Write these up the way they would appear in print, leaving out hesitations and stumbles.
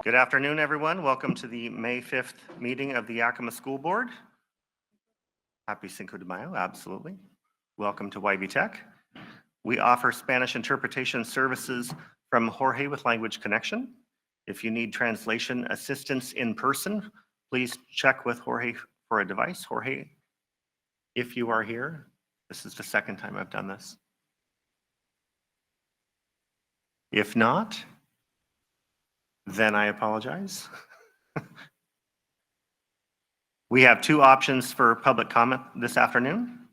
Good afternoon, everyone. Welcome to the May 5th meeting of the Yakima School Board. Happy Cinco de Mayo, absolutely. Welcome to YVTech. We offer Spanish interpretation services from Jorge with Language Connection. If you need translation assistance in person, please check with Jorge for a device. Jorge, if you are here, this is the second time I've done this. If not, then I apologize. We have two options for public comment this afternoon.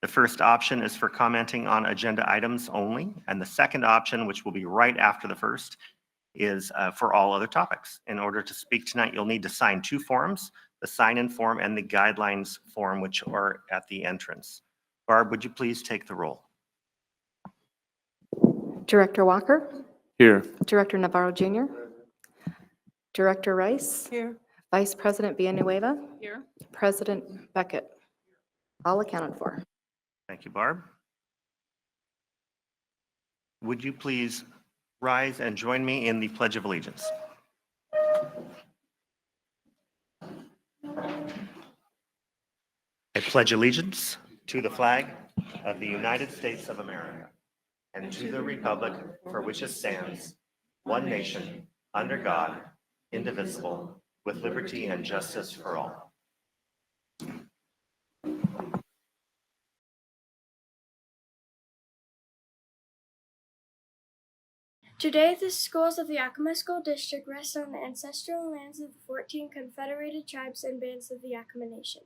The first option is for commenting on agenda items only, and the second option, which will be right after the first, is for all other topics. In order to speak tonight, you'll need to sign two forms, the sign-in form and the guidelines form, which are at the entrance. Barb, would you please take the roll? Director Walker? Here. Director Navarro Jr.? Director Rice? Here. Vice President Villanueva? Here. President Beckett? All accounted for. Thank you, Barb. Would you please rise and join me in the Pledge of Allegiance? I pledge allegiance to the flag of the United States of America and to the republic for which it stands, one nation, under God, indivisible, with liberty and justice for all. Today, the schools of the Yakima School District rest on the ancestral lands of the 14 confederated tribes and bands of the Yakima Nation.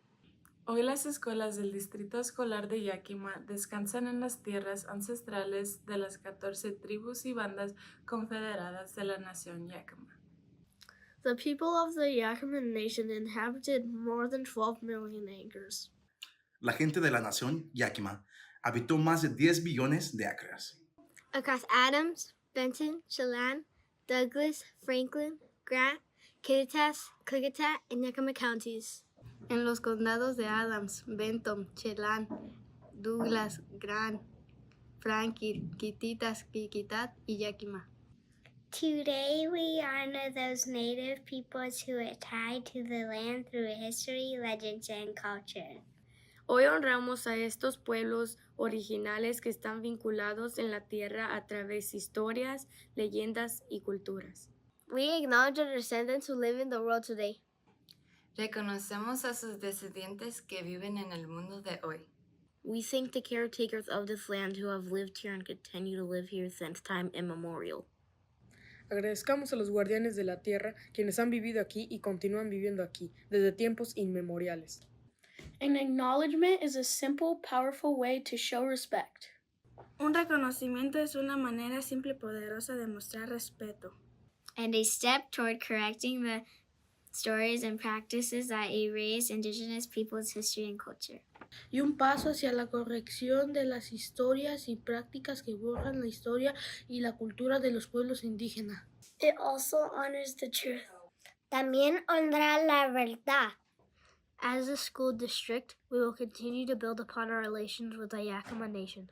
Hoy las escuelas del Distrito Escolar de Yakima descansan en las tierras ancestrales de las 14 tribus y bandas confederadas de la nación Yakima. The people of the Yakima Nation inhabited more than 12 million acres. La gente de la nación Yakima habitó más de 10 billones de acres. Across Adams, Benton, Chelan, Douglas, Franklin, Grant, Kittitas, Klickitat, and Yakima counties. En los condados de Adams, Benton, Chelan, Douglas, Grant, Franklin, Kittitas, Klickitat, y Yakima. Today, we honor those native peoples who are tied to the land through history, legends, and culture. Hoy honramos a estos pueblos originales que están vinculados en la tierra a través de historias, leyendas y culturas. We acknowledge the descendants who live in the world today. Reconocemos a sus descendientes que viven en el mundo de hoy. We thank the caretakers of this land who have lived here and continue to live here since time immemorial. Agradezcamos a los guardianes de la tierra quienes han vivido aquí y continúan viviendo aquí desde tiempos inmemoriales. An acknowledgement is a simple, powerful way to show respect. Un reconocimiento es una manera simple y poderosa de mostrar respeto. And a step toward correcting the stories and practices that erase indigenous peoples' history and culture. Y un paso hacia la corrección de las historias y prácticas que borran la historia y la cultura de los pueblos indígenas. It also honors the truth. También honra la verdad. As a school district, we will continue to build upon our relations with the Yakima Nation.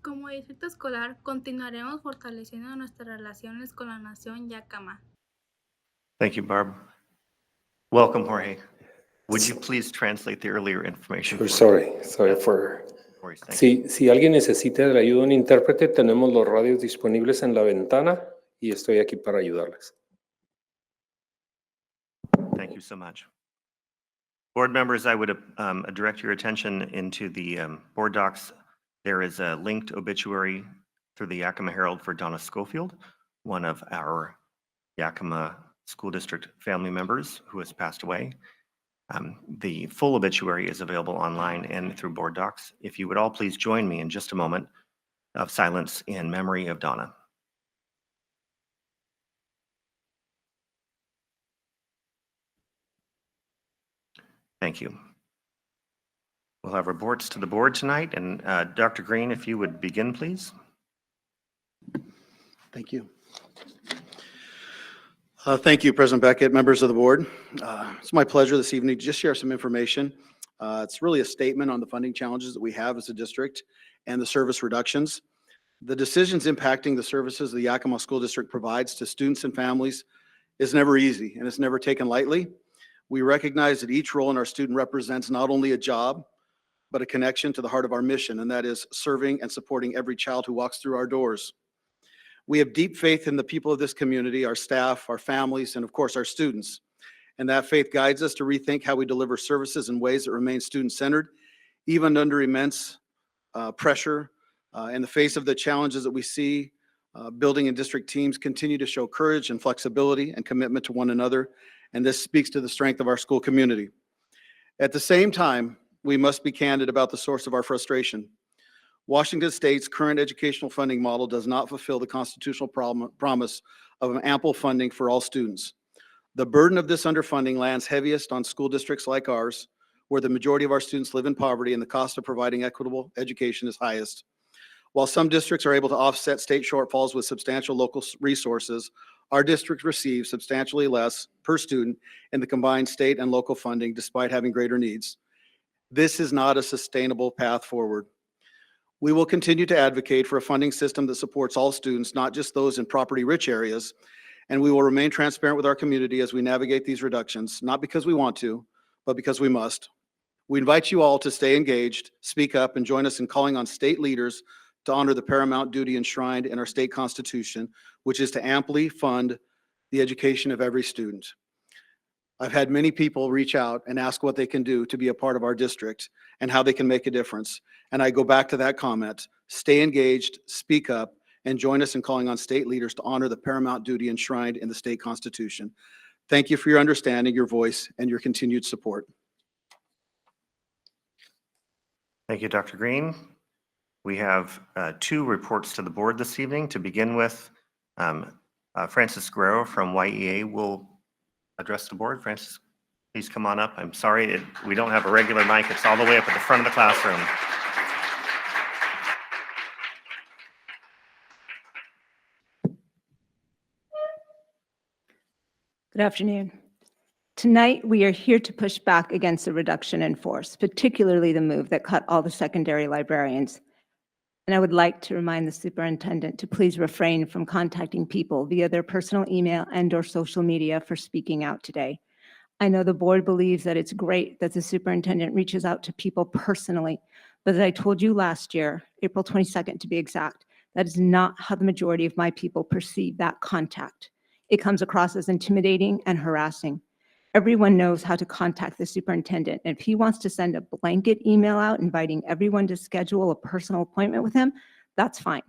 Como distrito escolar, continuaremos fortaleciendo nuestras relaciones con la nación Yakima. Thank you, Barb. Welcome, Jorge. Would you please translate the earlier information? Sorry for... Jorge, thank you. Si alguien necesita de la ayuda de un intérprete, tenemos los radios disponibles en la ventana y estoy aquí para ayudarles. Thank you so much. Board members, I would direct your attention into the board docs. There is a linked obituary through the Yakima Herald for Donna Schofield, one of our Yakima School District family members who has passed away. The full obituary is available online and through board docs. If you would all please join me in just a moment of silence in memory of Donna. Thank you. We'll have reports to the board tonight, and Dr. Green, if you would begin, please. Thank you. Thank you, President Beckett, members of the board. It's my pleasure this evening to just share some information. It's really a statement on the funding challenges that we have as a district and the service reductions. The decisions impacting the services the Yakima School District provides to students and families is never easy and it's never taken lightly. We recognize that each role in our student represents not only a job, but a connection to the heart of our mission, and that is serving and supporting every child who walks through our doors. We have deep faith in the people of this community, our staff, our families, and of course, our students. And that faith guides us to rethink how we deliver services in ways that remain student-centered, even under immense pressure. In the face of the challenges that we see, building and district teams continue to show courage and flexibility and commitment to one another, and this speaks to the strength of our school community. At the same time, we must be candid about the source of our frustration. Washington State's current educational funding model does not fulfill the constitutional promise of ample funding for all students. The burden of this underfunding lands heaviest on school districts like ours, where the majority of our students live in poverty and the cost of providing equitable education is highest. While some districts are able to offset state shortfalls with substantial local resources, our district receives substantially less per student in the combined state and local funding despite having greater needs. This is not a sustainable path forward. We will continue to advocate for a funding system that supports all students, not just those in property-rich areas, and we will remain transparent with our community as we navigate these reductions, not because we want to, but because we must. We invite you all to stay engaged, speak up, and join us in calling on state leaders to honor the paramount duty enshrined in our state constitution, which is to amply fund the education of every student. I've had many people reach out and ask what they can do to be a part of our district and how they can make a difference. And I go back to that comment: stay engaged, speak up, and join us in calling on state leaders to honor the paramount duty enshrined in the state constitution. Thank you for your understanding, your voice, and your continued support. Thank you, Dr. Green. We have two reports to the board this evening. To begin with, Francis Guerrero from YEA will address the board. Francis, please come on up. I'm sorry, we don't have a regular mic. It's all the way up at the front of the classroom. Good afternoon. Tonight, we are here to push back against the reduction in force, particularly the move that cut all the secondary librarians. And I would like to remind the superintendent to please refrain from contacting people via their personal email and/or social media for speaking out today. I know the board believes that it's great that the superintendent reaches out to people personally, but as I told you last year, April 22nd to be exact, that is not how the majority of my people perceive that contact. It comes across as intimidating and harassing. Everyone knows how to contact the superintendent. And if he wants to send a blanket email out inviting everyone to schedule a personal appointment with him, that's fine.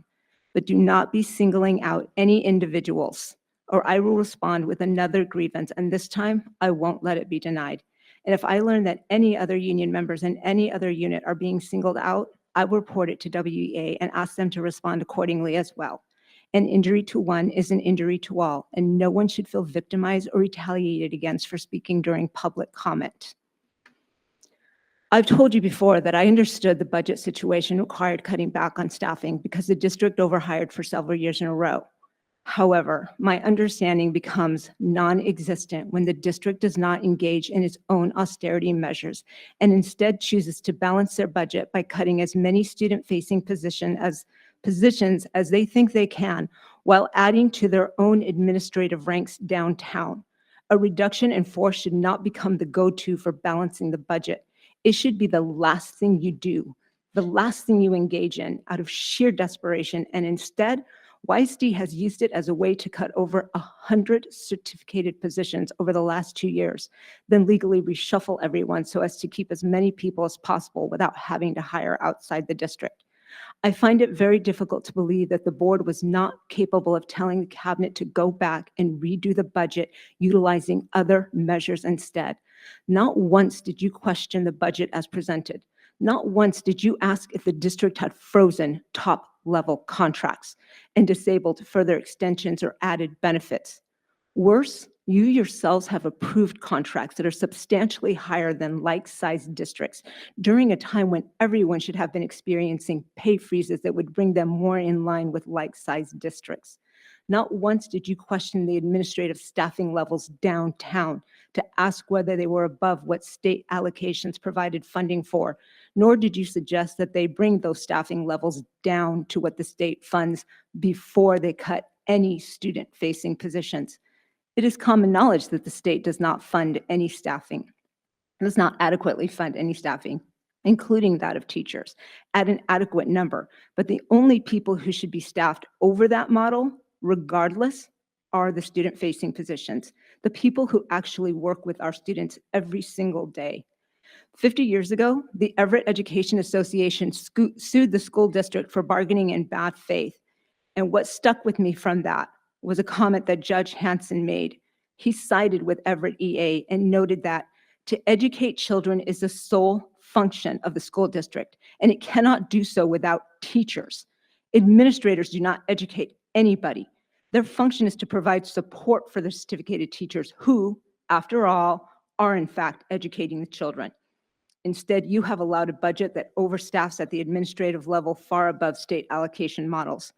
But do not be singling out any individuals, or I will respond with another grievance, and this time I won't let it be denied. And if I learn that any other union members in any other unit are being singled out, I will report it to WEA and ask them to respond accordingly as well. An injury to one is an injury to all, and no one should feel victimized or retaliated against for speaking during public comment. I've told you before that I understood the budget situation required cutting back on staffing because the district overhired for several years in a row. However, my understanding becomes non-existent when the district does not engage in its own austerity measures and instead chooses to balance their budget by cutting as many student-facing positions as they think they can, while adding to their own administrative ranks downtown. A reduction in force should not become the go-to for balancing the budget. It should be the last thing you do, the last thing you engage in out of sheer desperation, and instead, YSD has used it as a way to cut over 100 certificated positions over the last 2 years, then legally reshuffle everyone so as to keep as many people as possible without having to hire outside the district. I find it very difficult to believe that the board was not capable of telling the cabinet to go back and redo the budget utilizing other measures instead. Not once did you question the budget as presented. Not once did you ask if the district had frozen top-level contracts and disabled further extensions or added benefits. Worse, you yourselves have approved contracts that are substantially higher than like-sized districts during a time when everyone should have been experiencing pay freezes that would bring them more in line with like-sized districts. Not once did you question the administrative staffing levels downtown to ask whether they were above what state allocations provided funding for, nor did you suggest that they bring those staffing levels down to what the state funds before they cut any student-facing positions. It is common knowledge that the state does not fund any staffing, does not adequately fund any staffing, including that of teachers, at an adequate number. But the only people who should be staffed over that model, regardless, are the student-facing positions, the people who actually work with our students every single day. 50 years ago, the Everett Education Association sued the school district for bargaining in bad faith. And what stuck with me from that was a comment that Judge Hanson made. He sided with Everett EA and noted that to educate children is the sole function of the school district, and it cannot do so without teachers. Administrators do not educate anybody. Their function is to provide support for the certificated teachers who, after all, are in fact educating the children. Instead, you have allowed a budget that overstaffs at the administrative level far above state allocation models.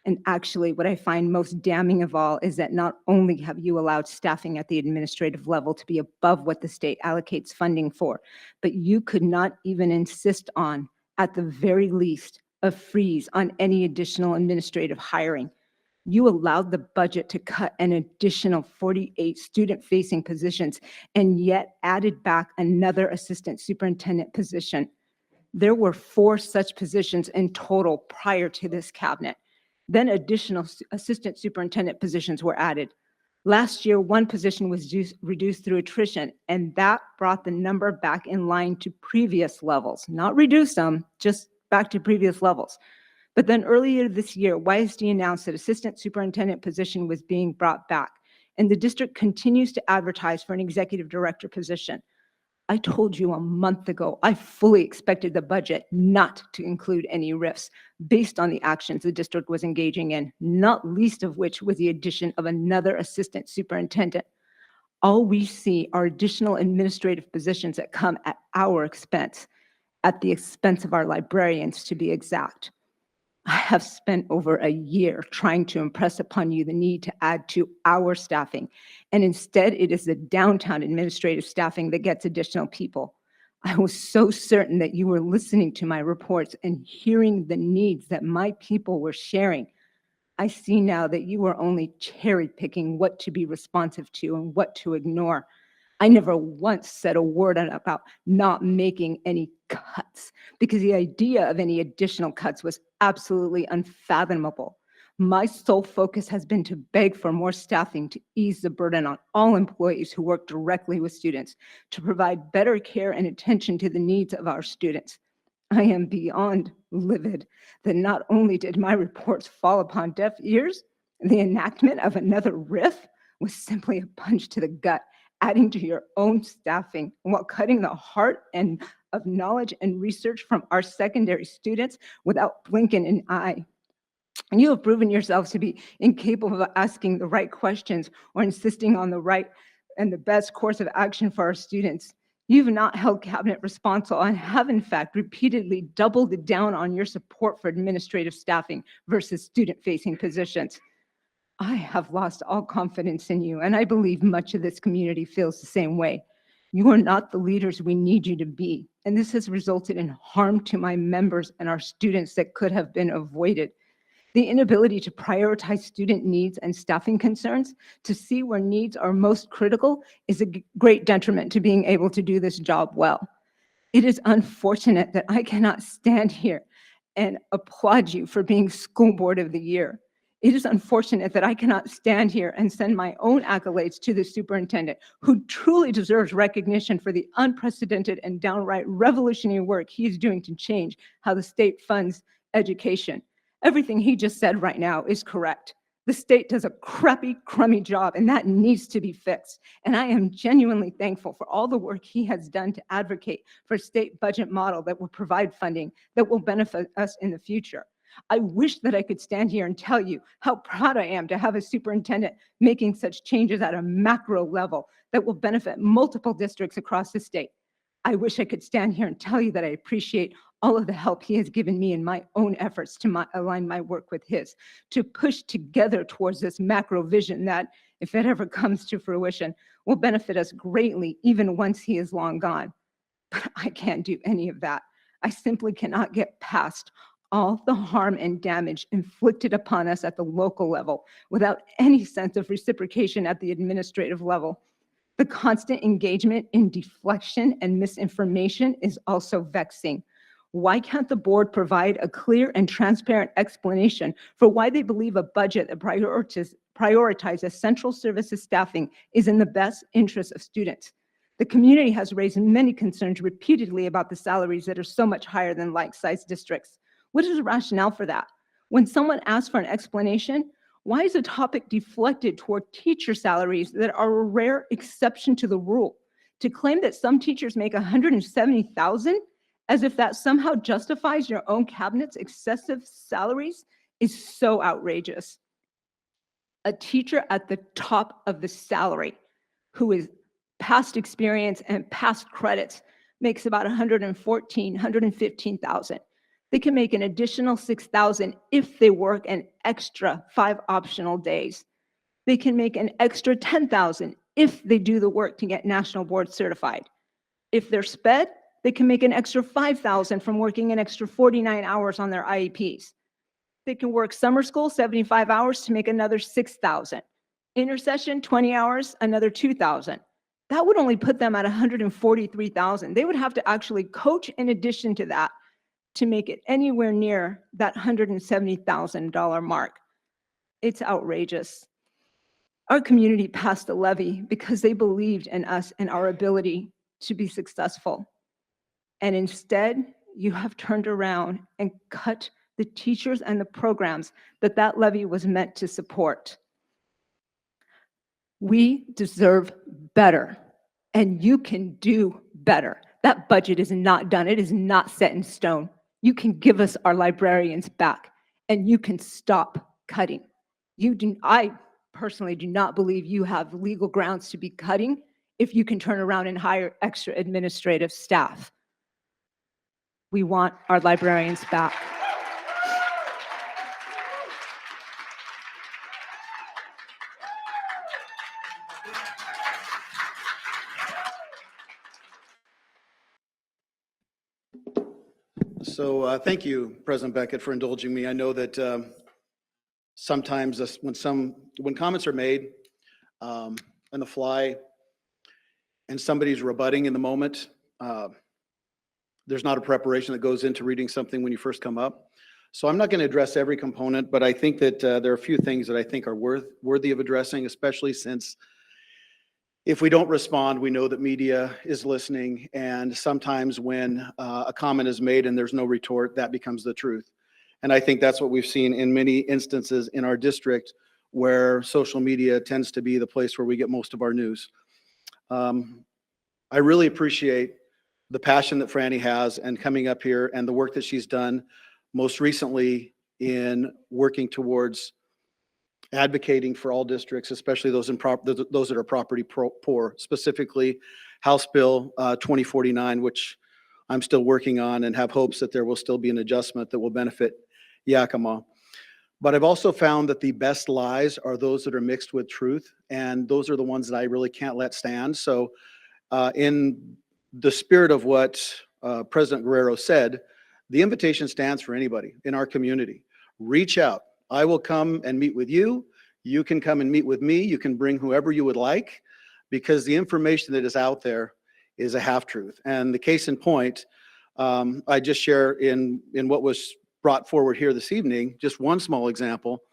And actually, what I find most damning of all is that not only have you allowed staffing at the administrative level to be above what the state allocates funding for, but you could not even insist on, at the very least, a freeze on any additional administrative hiring. You allowed the budget to cut an additional 48 student-facing positions and yet added back another assistant superintendent position. There were 4 such positions in total prior to this cabinet. Then additional assistant superintendent positions were added. Last year, 1 position was reduced through attrition, and that brought the number back in line to previous levels. Not reduce them, just back to previous levels. But then earlier this year, YSD announced that assistant superintendent position was being brought back, and the district continues to advertise for an executive director position. I told you a month ago, I fully expected the budget not to include any RIFs based on the actions the district was engaging in, not least of which was the addition of another assistant superintendent. All we see are additional administrative positions that come at our expense, at the expense of our librarians, to be exact. I have spent over a year trying to impress upon you the need to add to our staffing, and instead it is the downtown administrative staffing that gets additional people. I was so certain that you were listening to my reports and hearing the needs that my people were sharing. I see now that you are only cherry picking what to be responsive to and what to ignore. I never once said a word about not making any cuts, because the idea of any additional cuts was absolutely unfathomable. My sole focus has been to beg for more staffing to ease the burden on all employees who work directly with students, to provide better care and attention to the needs of our students. I am beyond livid that not only did my reports fall upon deaf ears, the enactment of another RIF was simply a punch to the gut, adding to your own staffing while cutting the heart and of knowledge and research from our secondary students without blinking an eye. And you have proven yourselves to be incapable of asking the right questions or insisting on the right and the best course of action for our students. You've not held cabinet responsible and have in fact repeatedly doubled down on your support for administrative staffing versus student-facing positions. I have lost all confidence in you, and I believe much of this community feels the same way. You are not the leaders we need you to be, and this has resulted in harm to my members and our students that could have been avoided. The inability to prioritize student needs and staffing concerns, to see where needs are most critical, is a great detriment to being able to do this job well. It is unfortunate that I cannot stand here and applaud you for being School Board of the Year. It is unfortunate that I cannot stand here and send my own accolades to the superintendent, who truly deserves recognition for the unprecedented and downright revolutionary work he is doing to change how the state funds education. Everything he just said right now is correct. The state does a crappy, crummy job, and that needs to be fixed. And I am genuinely thankful for all the work he has done to advocate for a state budget model that will provide funding that will benefit us in the future. I wish that I could stand here and tell you how proud I am to have a superintendent making such changes at a macro level that will benefit multiple districts across the state. I wish I could stand here and tell you that I appreciate all of the help he has given me in my own efforts to align my work with his, to push together towards this macro vision that, if it ever comes to fruition, will benefit us greatly even once he is long gone. But I can't do any of that. I simply cannot get past all the harm and damage inflicted upon us at the local level without any sense of reciprocation at the administrative level. The constant engagement in deflection and misinformation is also vexing. Why can't the board provide a clear and transparent explanation for why they believe a budget that prioritizes central services staffing is in the best interest of students? The community has raised many concerns repeatedly about the salaries that are so much higher than like-sized districts. What is the rationale for that? When someone asks for an explanation, why is the topic deflected toward teacher salaries that are a rare exception to the rule? To claim that some teachers make $170,000 as if that somehow justifies your own cabinet's excessive salaries is so outrageous. A teacher at the top of the salary who is past experience and past credits makes about $114,000, $115,000. They can make an additional $6,000 if they work an extra 5 optional days. They can make an extra $10,000 if they do the work to get national board certified. If they're SPED, they can make an extra $5,000 from working an extra 49 hours on their IEPs. They can work summer school 75 hours to make another $6,000. Intercession 20 hours, another $2,000. That would only put them at $143,000. They would have to actually coach in addition to that to make it anywhere near that $170,000 mark. It's outrageous. Our community passed a levy because they believed in us and our ability to be successful. And instead, you have turned around and cut the teachers and the programs that that levy was meant to support. We deserve better, and you can do better. That budget is not done. It is not set in stone. You can give us our librarians back, and you can stop cutting. I personally do not believe you have legal grounds to be cutting if you can turn around and hire extra administrative staff. We want our librarians back. So thank you, President Beckett, for indulging me. I know that sometimes when comments are made on the fly and somebody's rebutting in the moment, there's not a preparation that goes into reading something when you first come up. So I'm not going to address every component, but I think that there are a few things that I think are worthy of addressing, especially since if we don't respond, we know that media is listening, and sometimes when a comment is made and there's no retort, that becomes the truth. And I think that's what we've seen in many instances in our district where social media tends to be the place where we get most of our news. I really appreciate the passion that Franny has and coming up here and the work that she's done most recently in working towards advocating for all districts, especially those that are property poor, specifically House Bill 2049, which I'm still working on and have hopes that there will still be an adjustment that will benefit Yakima. But I've also found that the best lies are those that are mixed with truth, and those are the ones that I really can't let stand. So in the spirit of what President Guerrero said, the invitation stands for anybody in our community. Reach out. I will come and meet with you. You can come and meet with me. You can bring whoever you would like, because the information that is out there is a half-truth. And the case in point, I just share in what was brought forward here this evening, just one small example.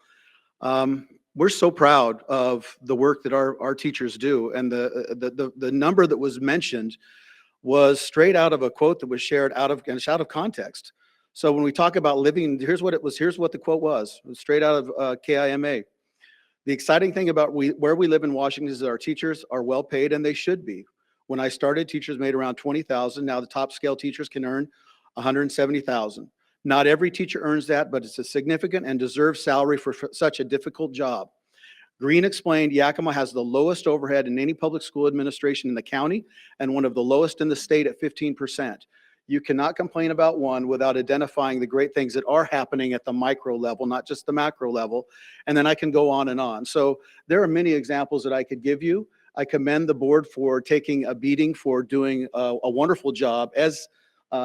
We're so proud of the work that our teachers do, and the number that was mentioned was straight out of a quote that was shared out of context. So when we talk about living, here's what the quote was. It was straight out of KIMA. The exciting thing about where we live in Washington is that our teachers are well paid, and they should be. When I started, teachers made around $20,000. Now the top scale teachers can earn $170,000. Not every teacher earns that, but it's a significant and deserved salary for such a difficult job. Green explained Yakima has the lowest overhead in any public school administration in the county and one of the lowest in the state at 15%. You cannot complain about one without identifying the great things that are happening at the micro level, not just the macro level. And then I can go on and on. So there are many examples that I could give you. I commend the board for taking a beating, for doing a wonderful job, as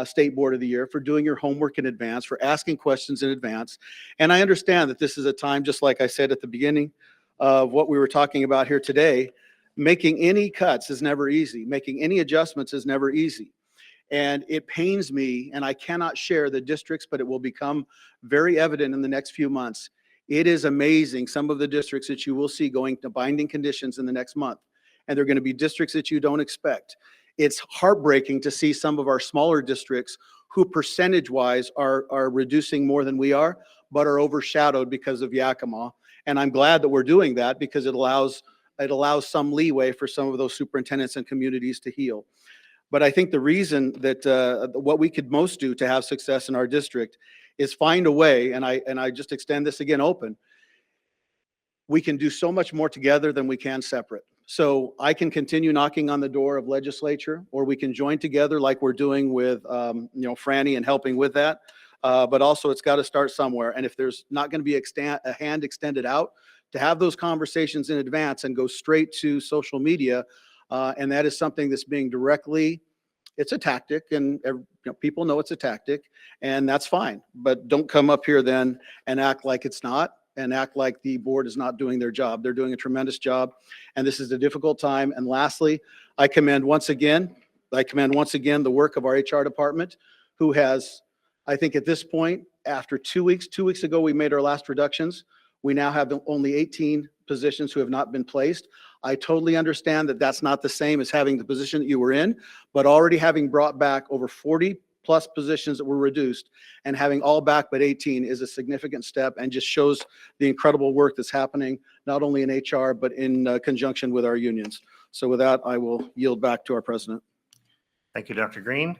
State Board of the Year, for doing your homework in advance, for asking questions in advance. And I understand that this is a time, just like I said at the beginning of what we were talking about here today, making any cuts is never easy. Making any adjustments is never easy. And it pains me, and I cannot share the districts, but it will become very evident in the next few months. It is amazing, some of the districts that you will see going to binding conditions in the next month. And they're going to be districts that you don't expect. It's heartbreaking to see some of our smaller districts who percentage-wise are reducing more than we are, but are overshadowed because of Yakima. And I'm glad that we're doing that because it allows some leeway for some of those superintendents and communities to heal. But I think the reason that what we could most do to have success in our district is find a way, and I just extend this again open. We can do so much more together than we can separate. So I can continue knocking on the door of legislature, or we can join together like we're doing with, Franny and helping with that. But also it's got to start somewhere. And if there's not going to be a hand extended out to have those conversations in advance and go straight to social media, and that is something that's being it's a tactic, and people know it's a tactic, and that's fine. But don't come up here then and act like it's not, and act like the board is not doing their job. They're doing a tremendous job, and this is a difficult time. And lastly, I commend once again the work of our HR department, who has, I think at this point, after 2 weeks ago, we made our last reductions. We now have only 18 positions who have not been placed. I totally understand that that's not the same as having the position that you were in, but already having brought back over 40 plus positions that were reduced and having all back but 18 is a significant step, and just shows the incredible work that's happening, not only in HR, but in conjunction with our unions. So with that, I will yield back to our president. Thank you, Dr. Green.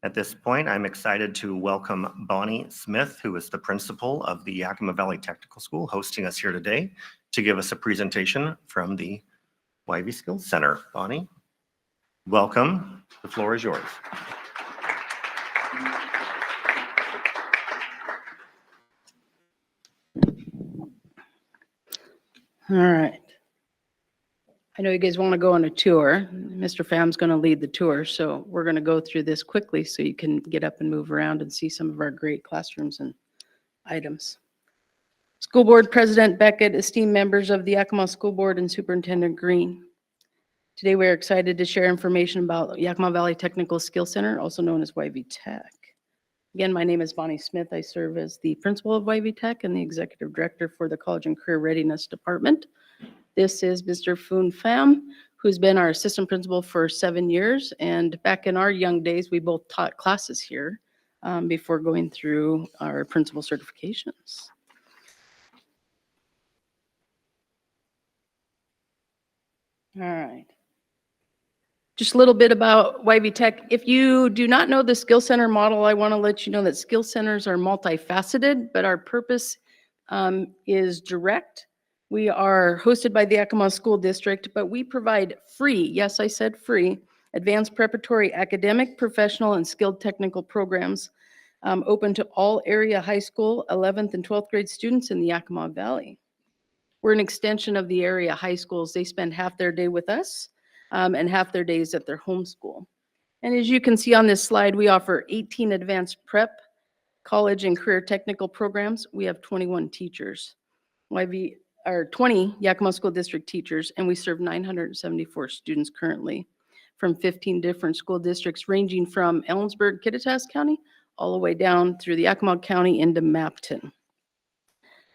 At this point, I'm excited to welcome Bonnie Smith, who is the principal of the Yakima Valley Technical School, hosting us here today to give us a presentation from the YV Skills Center. Bonnie, welcome. The floor is yours. All right. I know you guys want to go on a tour. Mr. Pham's going to lead the tour, so we're going to go through this quickly so you can get up and move around and see some of our great classrooms and items. School Board President Beckett, esteemed members of the Yakima School Board, and Superintendent Green. Today we're excited to share information about Yakima Valley Technical Skill Center, also known as YVTech. Again, my name is Bonnie Smith. I serve as the principal of YVTech and the executive director for the College and Career Readiness Department. This is Mr. Phoon Pham, who's been our assistant principal for 7 years. And back in our young days, we both taught classes here before going through our principal certifications. All right. Just a little bit about YVTech. If you do not know the Skill Center model, I want to let you know that Skill Centers are multifaceted, but our purpose is direct. We are hosted by the Yakima School District, but we provide free, yes, I said free, advanced preparatory academic, professional, and skilled technical programs open to all area high school, 11th and 12th grade students in the Yakima Valley. We're an extension of the area high schools. They spend half their day with us and half their days at their home school. And as you can see on this slide, we offer 18 advanced prep, college, and career technical programs. We have 21 teachers. 20 Yakima School District teachers, and we serve 974 students currently from 15 different school districts, ranging from Ellensburg, Kittitas County, all the way down through the Yakima County into Mapton.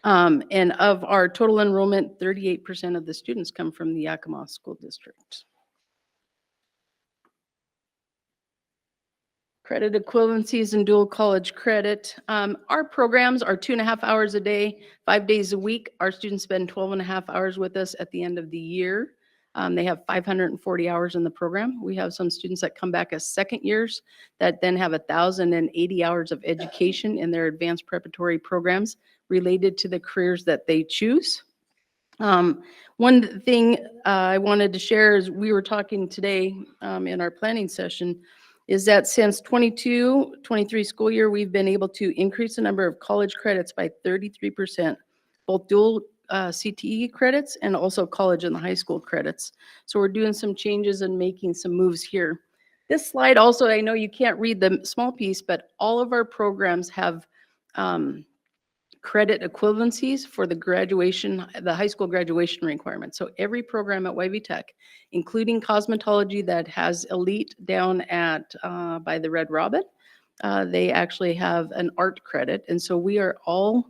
And of our total enrollment, 38% of the students come from the Yakima School District. Credit equivalencies and dual college credit. Our programs are 2.5 hours a day, 5 days a week. Our students spend 12.5 hours with us at the end of the year. They have 540 hours in the program. We have some students that come back as second years that then have 1,080 hours of education in their advanced preparatory programs related to the careers that they choose. One thing I wanted to share is we were talking today in our planning session is that since 22-23 school year, we've been able to increase the number of college credits by 33%, both dual CTE credits and also college and the high school credits. So we're doing some changes and making some moves here. This slide also, I know you can't read the small piece, but all of our programs have credit equivalencies for the graduation, the high school graduation requirement. So every program at YVTech, including cosmetology that has elite down at by the Red Robin, they actually have an art credit. And so we are all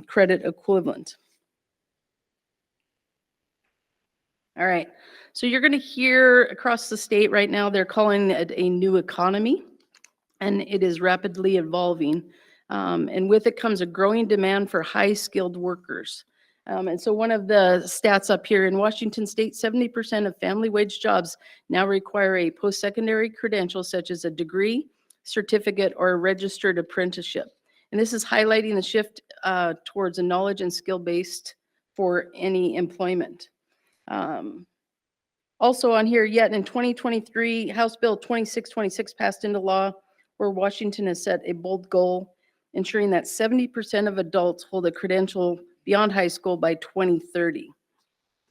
credit equivalent. All right, so you're going to hear across the state right now, they're calling it a new economy, and it is rapidly evolving. And with it comes a growing demand for high-skilled workers. And so one of the stats up here in Washington State, 70% of family wage jobs now require a post-secondary credential such as a degree, certificate, or a registered apprenticeship. And this is highlighting the shift towards a knowledge and skill-based for any employment. Also on here, yet in 2023, House Bill 2626 passed into law, where Washington has set a bold goal, ensuring that 70% of adults hold a credential beyond high school by 2030.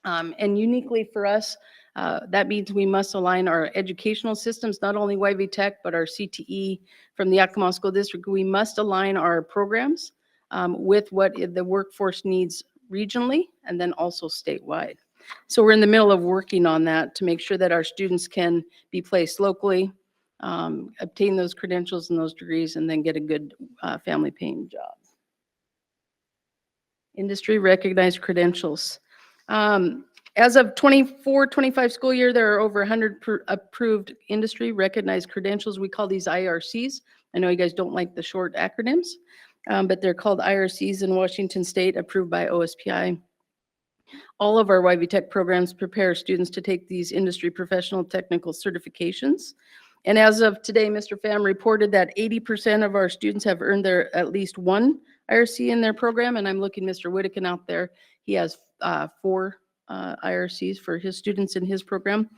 And uniquely for us, that means we must align our educational systems, not only YVTech, but our CTE from the Yakima School District. We must align our programs with what the workforce needs regionally and then also statewide. So we're in the middle of working on that to make sure that our students can be placed locally, obtain those credentials and those degrees, and then get a good family paying job. Industry recognized credentials. As of 24-25 school year, there are over 100 approved industry recognized credentials. We call these IRCs. I know you guys don't like the short acronyms, but they're called IRCs in Washington State, approved by OSPI. All of our YVTech programs prepare students to take these industry professional technical certifications. And as of today, Mr. Pham reported that 80% of our students have earned their at least one IRC in their program. And I'm looking Mr. Whittakin out there. He has 4 IRCs for his students in his program.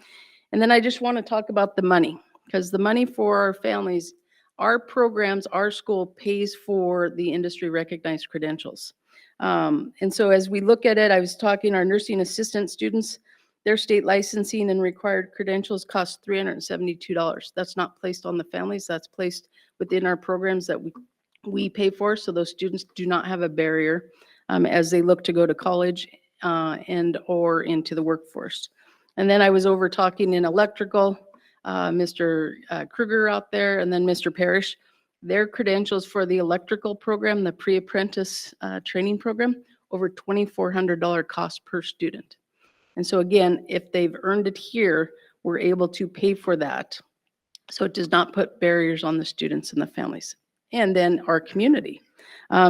And then I just want to talk about the money, because the money for our families, our programs, our school pays for the industry recognized credentials. And so as we look at it, I was talking our nursing assistant students, their state licensing and required credentials cost $372. That's not placed on the families, that's placed within our programs that we pay for. So those students do not have a barrier as they look to go to college and or into the workforce. And then I was over talking in electrical, Mr. Kruger out there, and then Mr. Parrish. Their credentials for the electrical program, the pre-apprentice training program, over $2,400 cost per student. And so again, if they've earned it here, we're able to pay for that. So it does not put barriers on the students and the families. And then our community.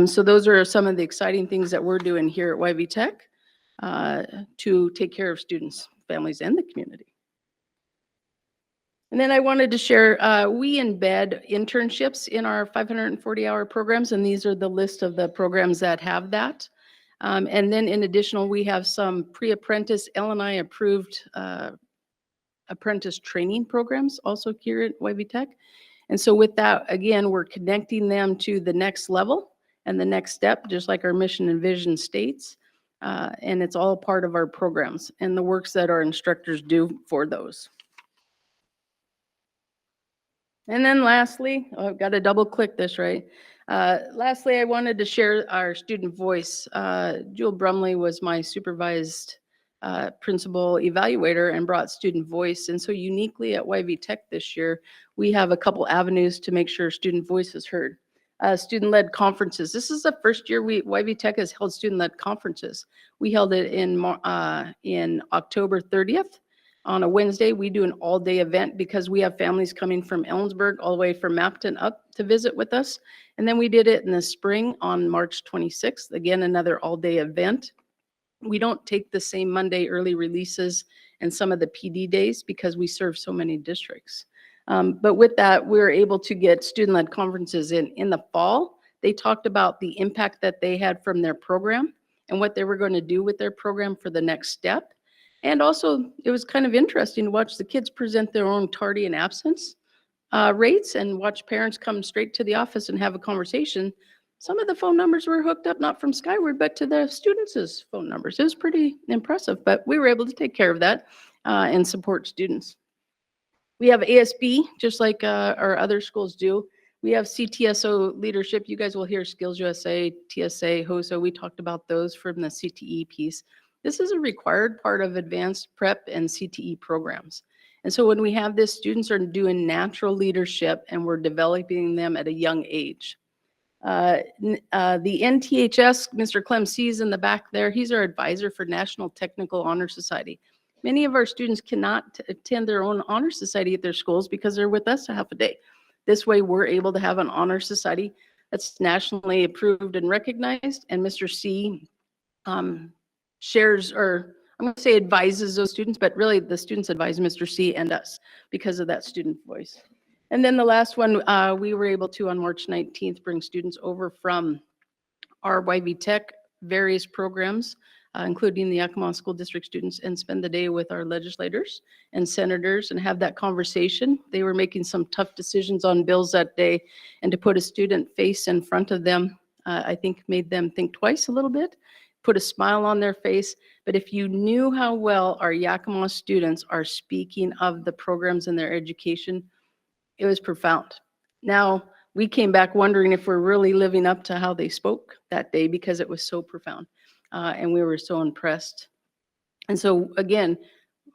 So those are some of the exciting things that we're doing here at YVTech to take care of students, families, and the community. And then I wanted to share, we embed internships in our 540-hour programs, and these are the list of the programs that have that. And then in addition, we have some pre-apprentice L&I approved apprentice training programs also here at YVTech. And so with that, again, we're connecting them to the next level and the next step, just like our mission and vision states. And it's all part of our programs and the works that our instructors do for those. And then lastly, I've got to double click this, right? Lastly, I wanted to share our student voice. Jewel Brumley was my supervised principal evaluator and brought student voice. And so uniquely at YVTech this year, we have a couple avenues to make sure student voice is heard. Student-led conferences. This is the first year YVTech has held student-led conferences. We held it in October 30th. On a Wednesday, we do an all-day event because we have families coming from Ellensburg all the way from Mapton up to visit with us. And then we did it in the spring on March 26th. Again, another all-day event. We don't take the same Monday early releases and some of the PD days because we serve so many districts. But with that, we were able to get student-led conferences in the fall. They talked about the impact that they had from their program and what they were going to do with their program for the next step. And also, it was kind of interesting to watch the kids present their own tardy and absence rates and watch parents come straight to the office and have a conversation. Some of the phone numbers were hooked up, not from Skyward, but to the students' phone numbers. It was pretty impressive, but we were able to take care of that and support students. We have ASB, just like our other schools do. We have CTSO leadership. You guys will hear Skills USA, TSA, HOSO. We talked about those from the CTE piece. This is a required part of advanced prep and CTE programs. And so when we have this, students are doing natural leadership and we're developing them at a young age. The NTHS, Mr. Clem sees in the back there, he's our advisor for National Technical Honor Society. Many of our students cannot attend their own honor society at their schools because they're with us a half a day. This way, we're able to have an honor society that's nationally approved and recognized, and Mr. C shares, or I'm going to say advises those students, but really the students advise Mr. C and us because of that student voice. And then the last one, we were able to, on March 19th, bring students over from our YVTech various programs, including the Yakima School District students, and spend the day with our legislators and senators and have that conversation. They were making some tough decisions on bills that day, and to put a student face in front of them, I think made them think twice a little bit, put a smile on their face. But if you knew how well our Yakima students are speaking of the programs in their education, it was profound. Now, we came back wondering if we're really living up to how they spoke that day because it was so profound. And we were so impressed. And so again,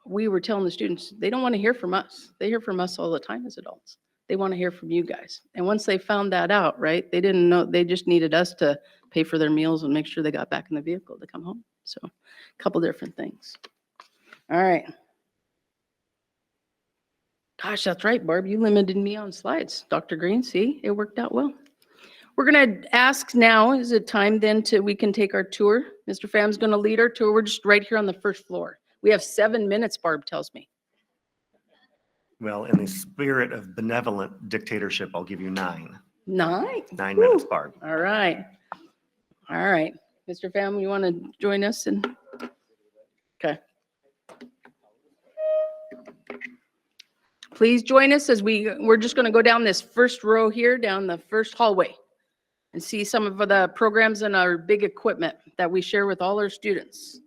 we were telling the students, they don't want to hear from us. They hear from us all the time as adults. They want to hear from you guys. And once they found that out, right, they didn't know, they just needed us to pay for their meals and make sure they got back in the vehicle to come home. So a couple different things. All right. Gosh, that's right, Barb. You limited me on slides. Dr. Green, see, it worked out well. We're going to ask now, is it time then we can take our tour? Mr. Pham's going to lead our tour. We're just right here on the first floor. We have 7 minutes, Barb tells me. Well, in the spirit of benevolent dictatorship, I'll give you 9. 9? 9 minutes, Barb. All right. All right. Mr. Pham, you want to join us? Okay. Please join us as we're just going to go down this first row here, down the first hallway, and see some of the programs and our big equipment that we share with all our students.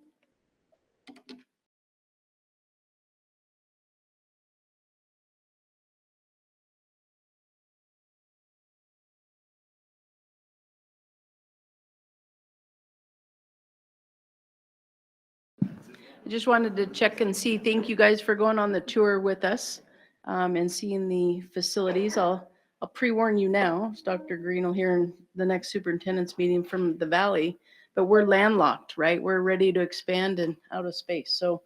I just wanted to check and see, thank you guys for going on the tour with us and seeing the facilities. I'll pre-warn you now, as Dr. Green will hear in the next superintendent's meeting from the Valley, but we're landlocked, right? We're ready to expand and out of space. So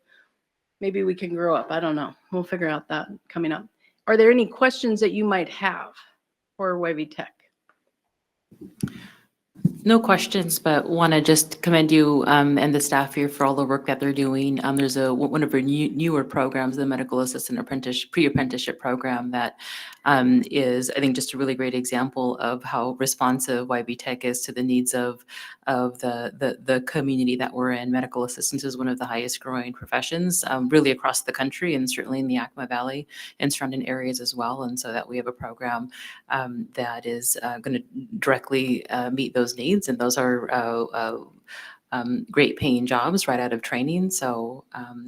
maybe we can grow up. I don't know. We'll figure out that coming up. Are there any questions that you might have for YVTech? No questions, but want to just commend you and the staff here for all the work that they're doing. There's one of our newer programs, the Medical Assistant Pre-Apprenticeship Program, that is, I think, just a really great example of how responsive YVTech is to the needs of the community that we're in. Medical assistance is one of the highest growing professions, really across the country, and certainly in the Yakima Valley and surrounding areas as well. And so that we have a program that is going to directly meet those needs. And those are great paying jobs right out of training. So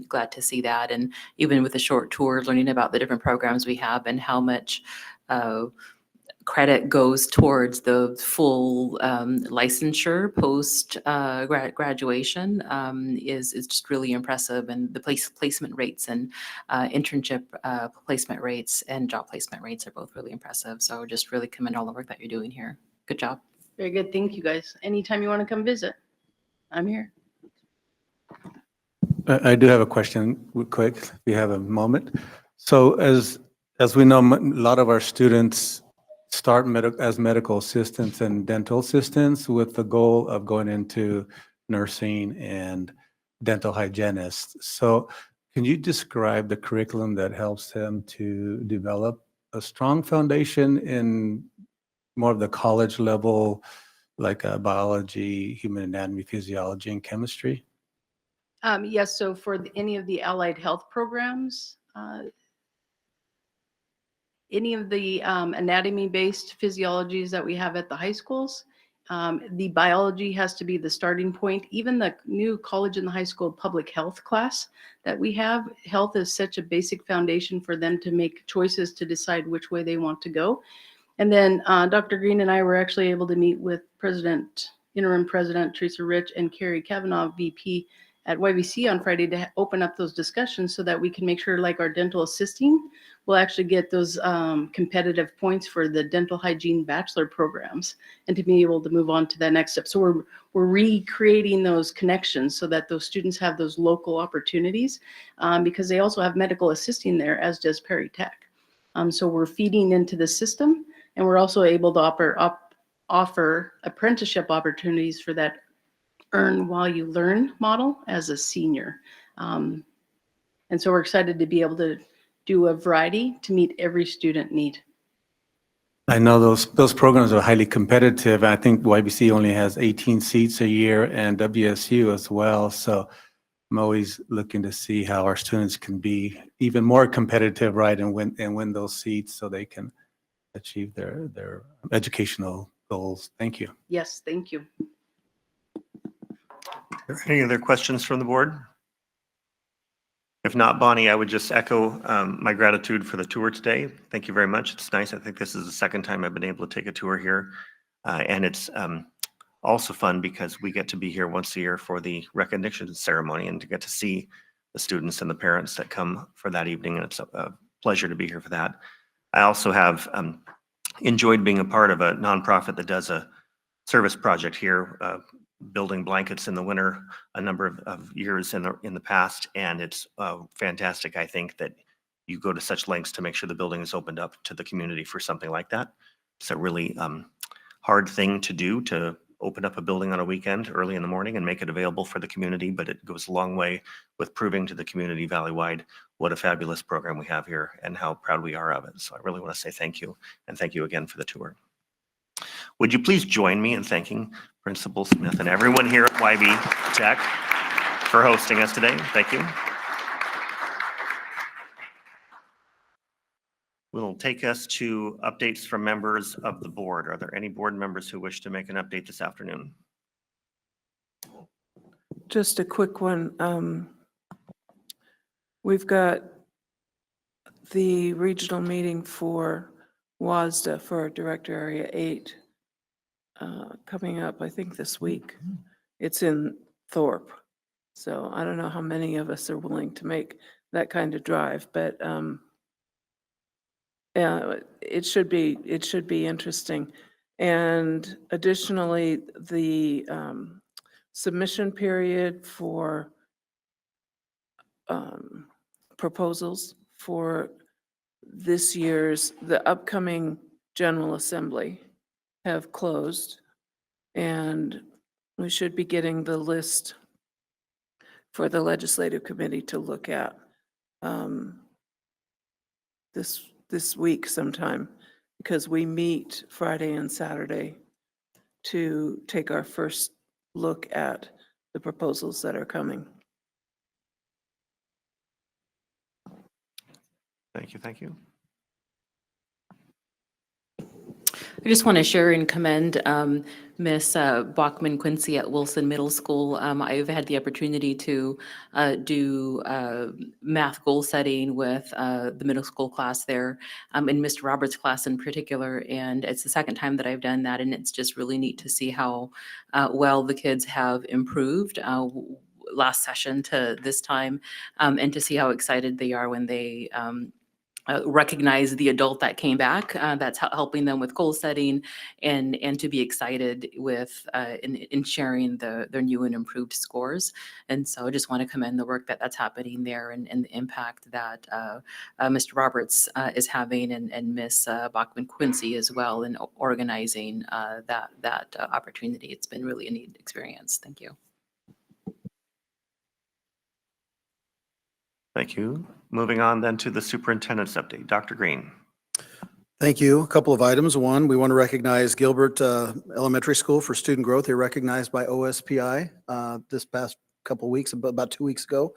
glad to see that. And even with a short tour, learning about the different programs we have and how much credit goes towards the full licensure post graduation is just really impressive. And the placement rates and internship placement rates and job placement rates are both really impressive. So just really commend all the work that you're doing here. Good job. Very good. Thank you, guys. Anytime you want to come visit, I'm here. I do have a question quick, if you have a moment. So as we know, a lot of our students start as medical assistants and dental assistants with the goal of going into nursing and dental hygienists. So can you describe the curriculum that helps them to develop a strong foundation in more of the college level, like biology, human anatomy, physiology, and chemistry? Yes, so for any of the allied health programs, any of the anatomy-based physiologies that we have at the high schools, The biology has to be the starting point. Even the new college and the high school public health class that we have, health is such a basic foundation for them to make choices to decide which way they want to go. And then Dr. Green and I were actually able to meet with Interim President Teresa Rich and Carrie Kavanaugh, VP at YVC on Friday to open up those discussions so that we can make sure, like our dental assisting will actually get those competitive points for the dental hygiene bachelor programs and to be able to move on to that next step. So we're recreating those connections so that those students have those local opportunities because they also have medical assisting there, as does Perry Tech. So we're feeding into the system, and we're also able to offer apprenticeship opportunities for that earn while you learn model as a senior. And so we're excited to be able to do a variety to meet every student need. I know those programs are highly competitive. I think YBC only has 18 seats a year and WSU as well. So I'm always looking to see how our students can be even more competitive, right, and win those seats so they can achieve their educational goals. Thank you. Yes, thank you. Are there any other questions from the board? If not, Bonnie, I would just echo my gratitude for the tour today. Thank you very much. It's nice. I think this is the second time I've been able to take a tour here. And it's also fun because we get to be here once a year for the recognition ceremony and to get to see the students and the parents that come for that evening. And it's a pleasure to be here for that. I also have enjoyed being a part of a nonprofit that does a service project here, building blankets in the winter a number of years in the past, and it's fantastic. I think that you go to such lengths to make sure the building is opened up to the community for something like that. It's a really hard thing to do, to open up a building on a weekend early in the morning and make it available for the community, but it goes a long way with proving to the community valley-wide what a fabulous program we have here and how proud we are of it. So I really want to say thank you, and thank you again for the tour. Would you please join me in thanking Principal Smith and everyone here at YVTech for hosting us today? Thank you. Will take us to updates from members of the board. Are there any board members who wish to make an update this afternoon? Just a quick one. We've got the regional meeting for WASDA for Director Area 8 coming up, I think, this week. It's in Thorpe. So I don't know how many of us are willing to make that kind of drive, but it should be interesting. And additionally, the submission period for proposals for the upcoming General Assembly have closed, and we should be getting the list for the Legislative Committee to look at this week sometime, because we meet Friday and Saturday to take our first look at the proposals that are coming. Thank you. Thank you. I just want to share and commend Miss Bachman Quincy at Wilson Middle School. I've had the opportunity to do math goal setting with the middle school class there, and Mr. Roberts' class in particular. And it's the second time that I've done that, and it's just really neat to see how well the kids have improved last session to this time, and to see how excited they are when they recognize the adult that came back that's helping them with goal setting, and to be excited with in sharing their new and improved scores. And so I just want to commend the work that's happening there, and the impact that Mr. Roberts is having, and Miss Bachman Quincy as well, in organizing that opportunity. It's been really a neat experience. Thank you. Thank you. Moving on then to the superintendent's update. Dr. Green. Thank you. A couple of items. One, we want to recognize Gilbert Elementary School for student growth. They're recognized by OSPI this past couple of weeks, about 2 weeks ago.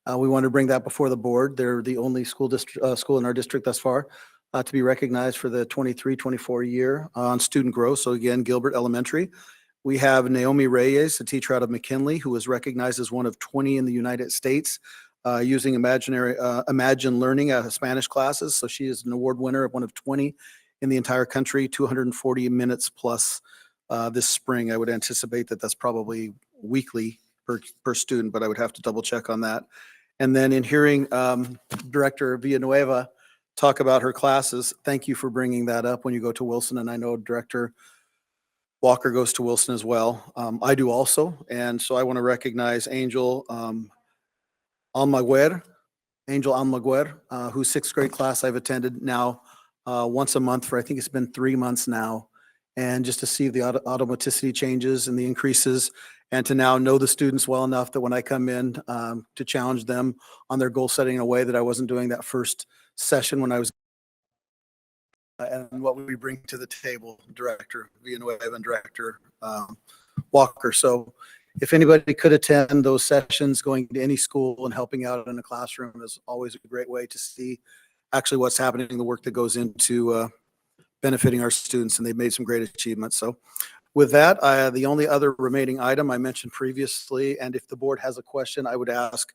We want to bring that before the board. They're the only school in our district thus far to be recognized for the 23-24 year on student growth. So again, Gilbert Elementary. We have Naomi Reyes, a teacher out of McKinley, who was recognized as one of 20 in the United States using Imagine Learning Spanish classes. So she is an award winner of one of 20 in the entire country, 240 minutes plus this spring. I would anticipate that that's probably weekly per student, but I would have to double check on that. And then in hearing Director Villanueva talk about her classes, thank you for bringing that up when you go to Wilson. And I know Director Walker goes to Wilson as well. I do also. And so I want to recognize Angel Almaguer, whose sixth grade class I've attended now once a month for, I think it's been 3 months now. And just to see the automaticity changes and the increases, and to now know the students well enough that when I come in to challenge them on their goal setting in a way that I wasn't doing that first session when I was and what we bring to the table, Director Villanueva and Director Walker. So if anybody could attend those sessions, going to any school and helping out in a classroom is always a great way to see actually what's happening, the work that goes into benefiting our students, and they've made some great achievements. So with that, the only other remaining item I mentioned previously, and if the board has a question, I would ask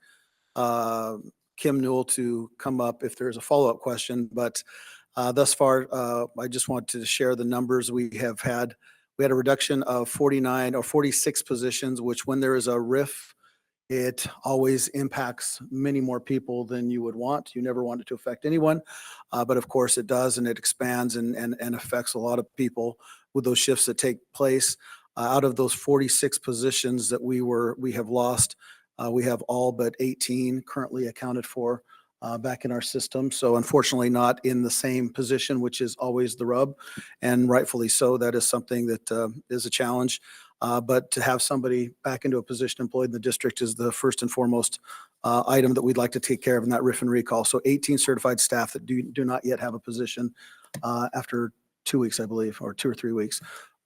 Kim Newell to come up if there's a follow-up question. But thus far, I just want to share the numbers we have had. We had a reduction of 49 or 46 positions, which when there is a RIF, it always impacts many more people than you would want. You never want it to affect anyone, but of course it does, and it expands and affects a lot of people with those shifts that take place. Out of those 46 positions that we have lost, we have all but 18 currently accounted for back in our system. So unfortunately not in the same position, which is always the rub, and rightfully so. That is something that is a challenge. But to have somebody back into a position employed in the district is the first and foremost item that we'd like to take care of in that RIF and recall. So 18 certified staff that do not yet have a position after 2 weeks, I believe, or 2 or 3 weeks.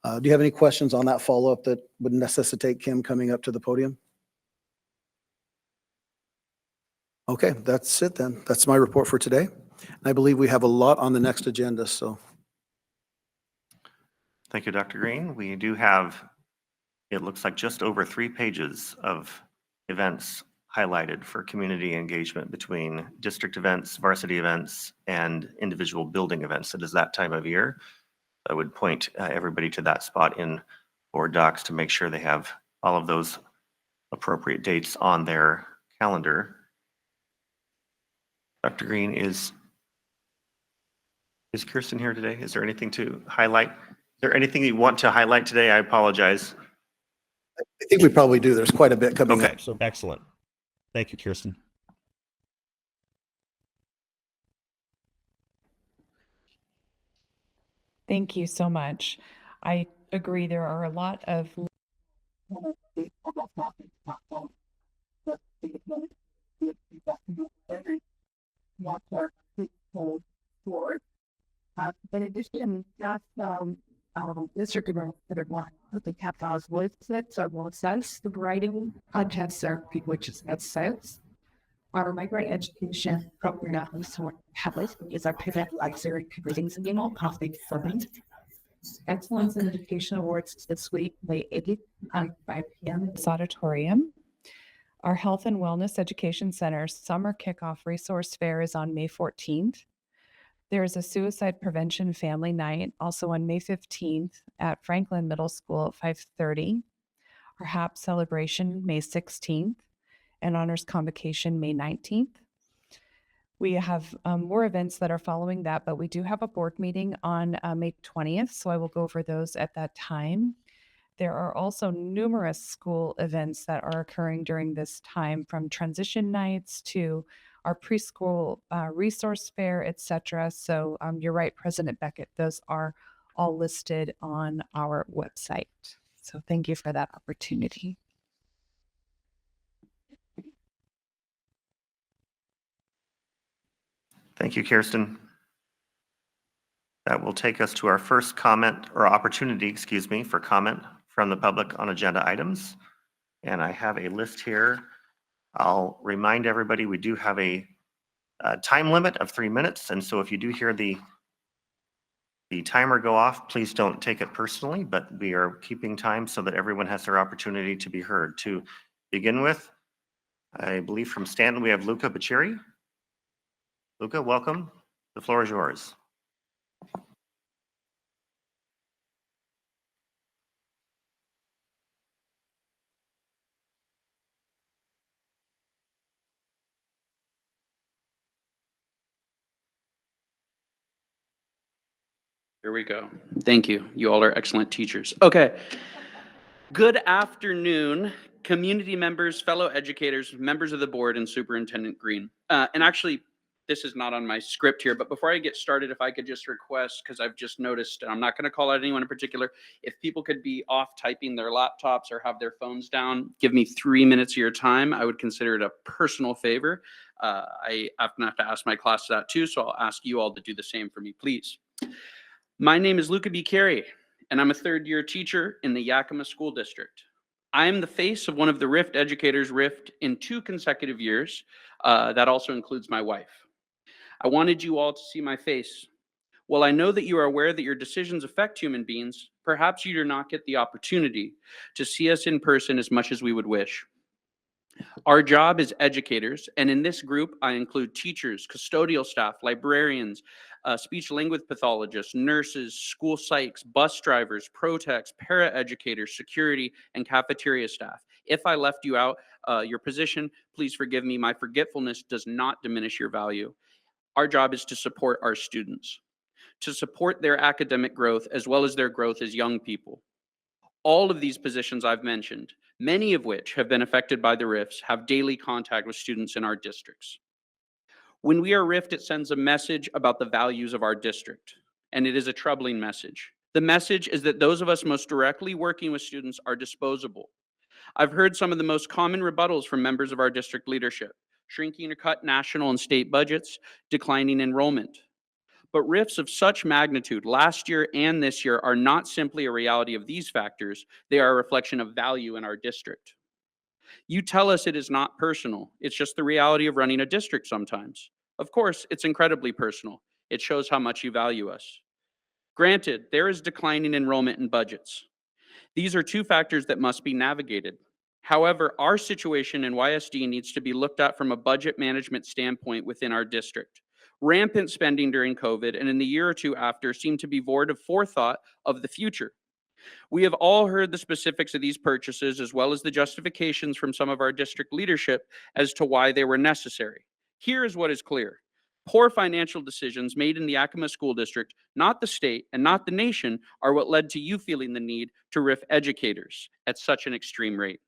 Do you have any questions on that follow-up that would necessitate Kim coming up to the podium? Okay, that's it then. That's my report for today. I believe we have a lot on the next agenda, so. Thank you, Dr. Green. We do have, it looks like just over 3 pages of events highlighted for community engagement between district events, varsity events, and individual building events. It is that time of year. I would point everybody to that spot in board docs to make sure they have all of those appropriate dates on their calendar. Dr. Green, is Kirsten here today? Is there anything to highlight? Is there anything you want to highlight today? I apologize. I think we probably do. There's quite a bit coming up. So. Excellent. Thank you, Kirsten. Thank you so much. I agree. There are a lot of in addition, that's district events that are not the capitals with it, so more sense. The writing contests are which is that sense. Our migrant education program so is our pivot advisory readings and all conflict summit. Excellence in Education Awards this week, May 8th at 5 p.m. in this auditorium. Our Health and Wellness Education Center's summer kickoff resource fair is on May 14th. There is a suicide prevention family night also on May 15th at Franklin Middle School at 5:30. Our HAP celebration May 16th and honors convocation May 19th. We have more events that are following that, but we do have a board meeting on May 20th, so I will go over those at that time. There are also numerous school events that are occurring during this time, from transition nights to our preschool resource fair, etc. So you're right, President Beckett, those are all listed on our website. So thank you for that opportunity. Thank you, Kirsten. That will take us to our first comment or opportunity, excuse me, for comment from the public on agenda items. And I have a list here. I'll remind everybody we do have a time limit of 3 minutes. And so if you do hear the the timer go off, please don't take it personally, but we are keeping time so that everyone has their opportunity to be heard. To begin with, I believe from Stanton, we have Luca Baccieri. Luca, welcome. The floor is yours. Here we go. Thank you. You all are excellent teachers. Okay. Good afternoon, community members, fellow educators, members of the board, and Superintendent Green. And actually, this is not on my script here, but before I get started, if I could just request, because I've just noticed, and I'm not going to call out anyone in particular, if people could be off typing their laptops or have their phones down, give me 3 minutes of your time. I would consider it a personal favor. I often have to ask my class that too, so I'll ask you all to do the same for me, please. My name is Luca Baccieri, and I'm a third-year teacher in the Yakima School District. I am the face of one of the RIFT educators RIFT in 2 consecutive years. That also includes my wife. I wanted you all to see my face. While I know that you are aware that your decisions affect human beings, perhaps you do not get the opportunity to see us in person as much as we would wish. Our job is educators, and in this group, I include teachers, custodial staff, librarians, speech-language pathologists, nurses, school psychs, bus drivers, pro-techs, para-educators, security, and cafeteria staff. If I left you out your position, please forgive me. My forgetfulness does not diminish your value. Our job is to support our students, to support their academic growth as well as their growth as young people. All of these positions I've mentioned, many of which have been affected by the rifts, have daily contact with students in our districts. When we are rift, it sends a message about the values of our district, and it is a troubling message. The message is that those of us most directly working with students are disposable. I've heard some of the most common rebuttals from members of our district leadership: shrinking or cut national and state budgets, declining enrollment. But rifts of such magnitude last year and this year are not simply a reality of these factors, they are a reflection of value in our district. You tell us it is not personal, it's just the reality of running a district sometimes. Of course, it's incredibly personal. It shows how much you value us. Granted, there is declining enrollment and budgets. These are 2 factors that must be navigated. However, our situation in YSD needs to be looked at from a budget management standpoint within our district. Rampant spending during COVID and in the year or 2 after seemed to be void of forethought of the future. We have all heard the specifics of these purchases as well as the justifications from some of our district leadership as to why they were necessary. Here is what is clear. Poor financial decisions made in the Yakima School District, not the state and not the nation, are what led to you feeling the need to RIF educators at such an extreme rate.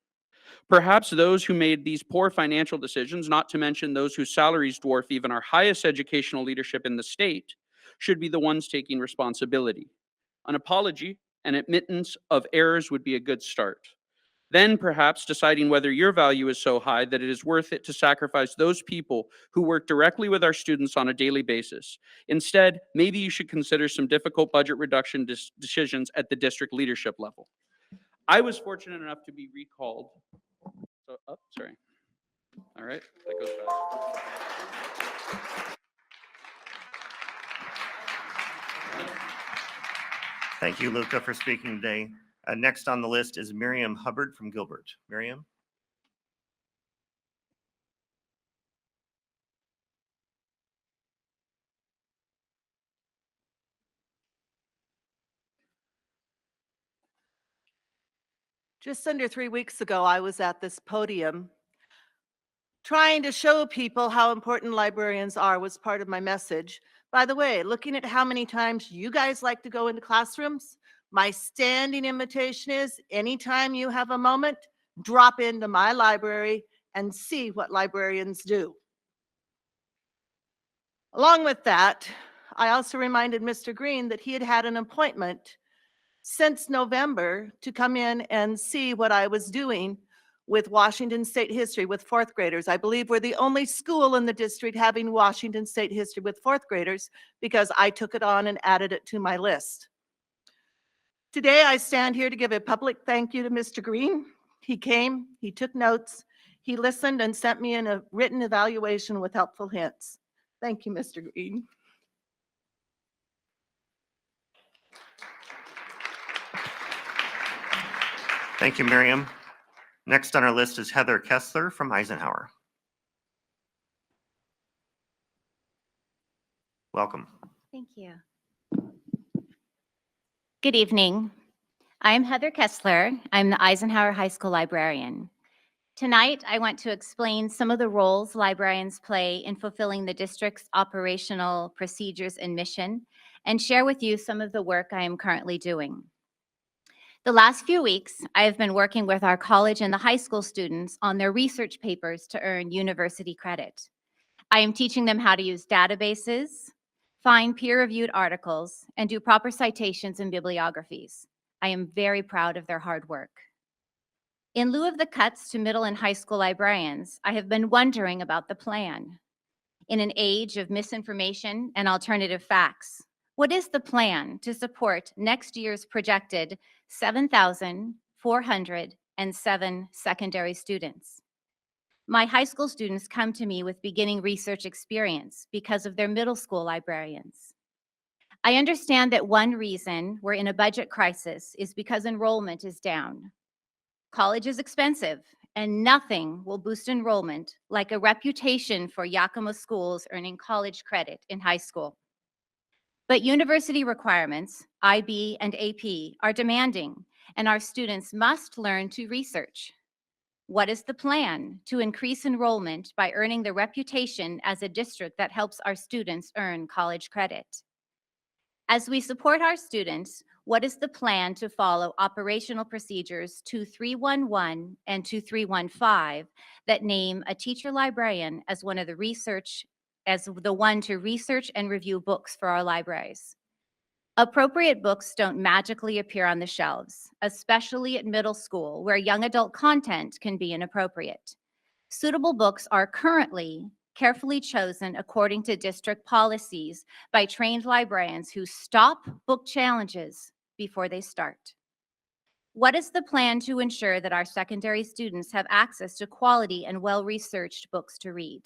Perhaps those who made these poor financial decisions, not to mention those whose salaries dwarf even our highest educational leadership in the state, should be the ones taking responsibility. An apology and admittance of errors would be a good start. Then perhaps deciding whether your value is so high that it is worth it to sacrifice those people who work directly with our students on a daily basis. Instead, maybe you should consider some difficult budget reduction decisions at the district leadership level. I was fortunate enough to be recalled. So, oh, sorry. All right, that goes fast. Thank you, Luca, for speaking today. Next on the list is Miriam Hubbard from Gilbert. Miriam? Just under 3 weeks ago, I was at this podium trying to show people how important librarians are was part of my message. By the way, looking at how many times you guys like to go into classrooms, my standing invitation is anytime you have a moment, drop into my library and see what librarians do. Along with that, I also reminded Mr. Green that he had had an appointment since November to come in and see what I was doing with Washington State history with 4th graders. I believe we're the only school in the district having Washington State history with 4th graders because I took it on and added it to my list. Today, I stand here to give a public thank you to Mr. Green. He came, he took notes, he listened and sent me in a written evaluation with helpful hints. Thank you, Mr. Green. Thank you, Miriam. Next on our list is Heather Kessler from Eisenhower. Welcome. Thank you. Good evening. I'm Heather Kessler. I'm the Eisenhower High School librarian. Tonight, I want to explain some of the roles librarians play in fulfilling the district's operational procedures and mission, and share with you some of the work I am currently doing. The last few weeks, I have been working with our college and the high school students on their research papers to earn university credit. I am teaching them how to use databases, find peer-reviewed articles, and do proper citations and bibliographies. I am very proud of their hard work. In lieu of the cuts to middle and high school librarians, I have been wondering about the plan. In an age of misinformation and alternative facts, what is the plan to support next year's projected 7,407 secondary students? My high school students come to me with beginning research experience because of their middle school librarians. I understand that one reason we're in a budget crisis is because enrollment is down. College is expensive, and nothing will boost enrollment like a reputation for Yakima schools earning college credit in high school. But university requirements, IB and AP, are demanding, and our students must learn to research. What is the plan to increase enrollment by earning the reputation as a district that helps our students earn college credit? As we support our students, what is the plan to follow operational procedures 2311 and 2315 that name a teacher librarian as one to research and review books for our libraries? Appropriate books don't magically appear on the shelves, especially at middle school, where young adult content can be inappropriate. Suitable books are currently carefully chosen according to district policies by trained librarians who stop book challenges before they start. What is the plan to ensure that our secondary students have access to quality and well-researched books to read?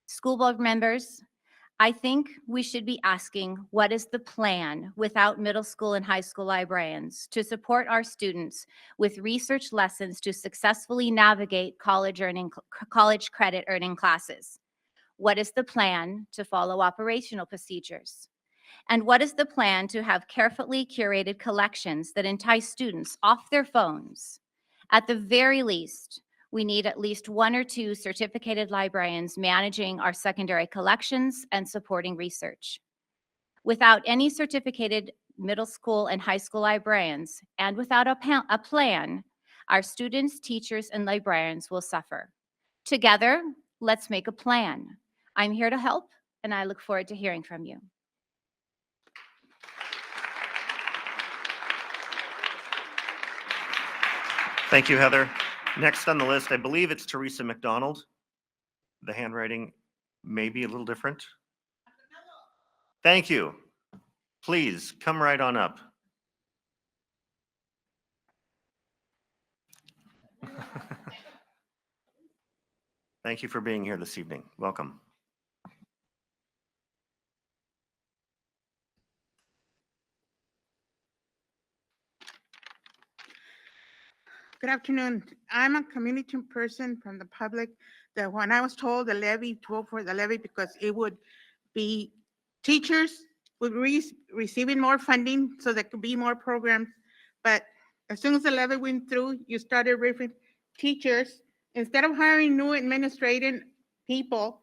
School board members, I think we should be asking, what is the plan without middle school and high school librarians to support our students with research lessons to successfully navigate college credit earning classes? What is the plan to follow operational procedures? And what is the plan to have carefully curated collections that entice students off their phones? At the very least, we need at least 1 or 2 certificated librarians managing our secondary collections and supporting research. Without any certificated middle school and high school librarians, and without a plan, our students, teachers, and librarians will suffer. Together, let's make a plan. I'm here to help, and I look forward to hearing from you. Thank you, Heather. Next on the list, I believe it's Teresa McDonald. The handwriting may be a little different. Thank you. Please come right on up. Thank you for being here this evening. Welcome. Good afternoon. I'm a community person from the public that when I was told the levy, to vote for the levy because it would be teachers would receiving more funding so there could be more programs. But as soon as the levy went through, you started ripping teachers. Instead of hiring new administrative people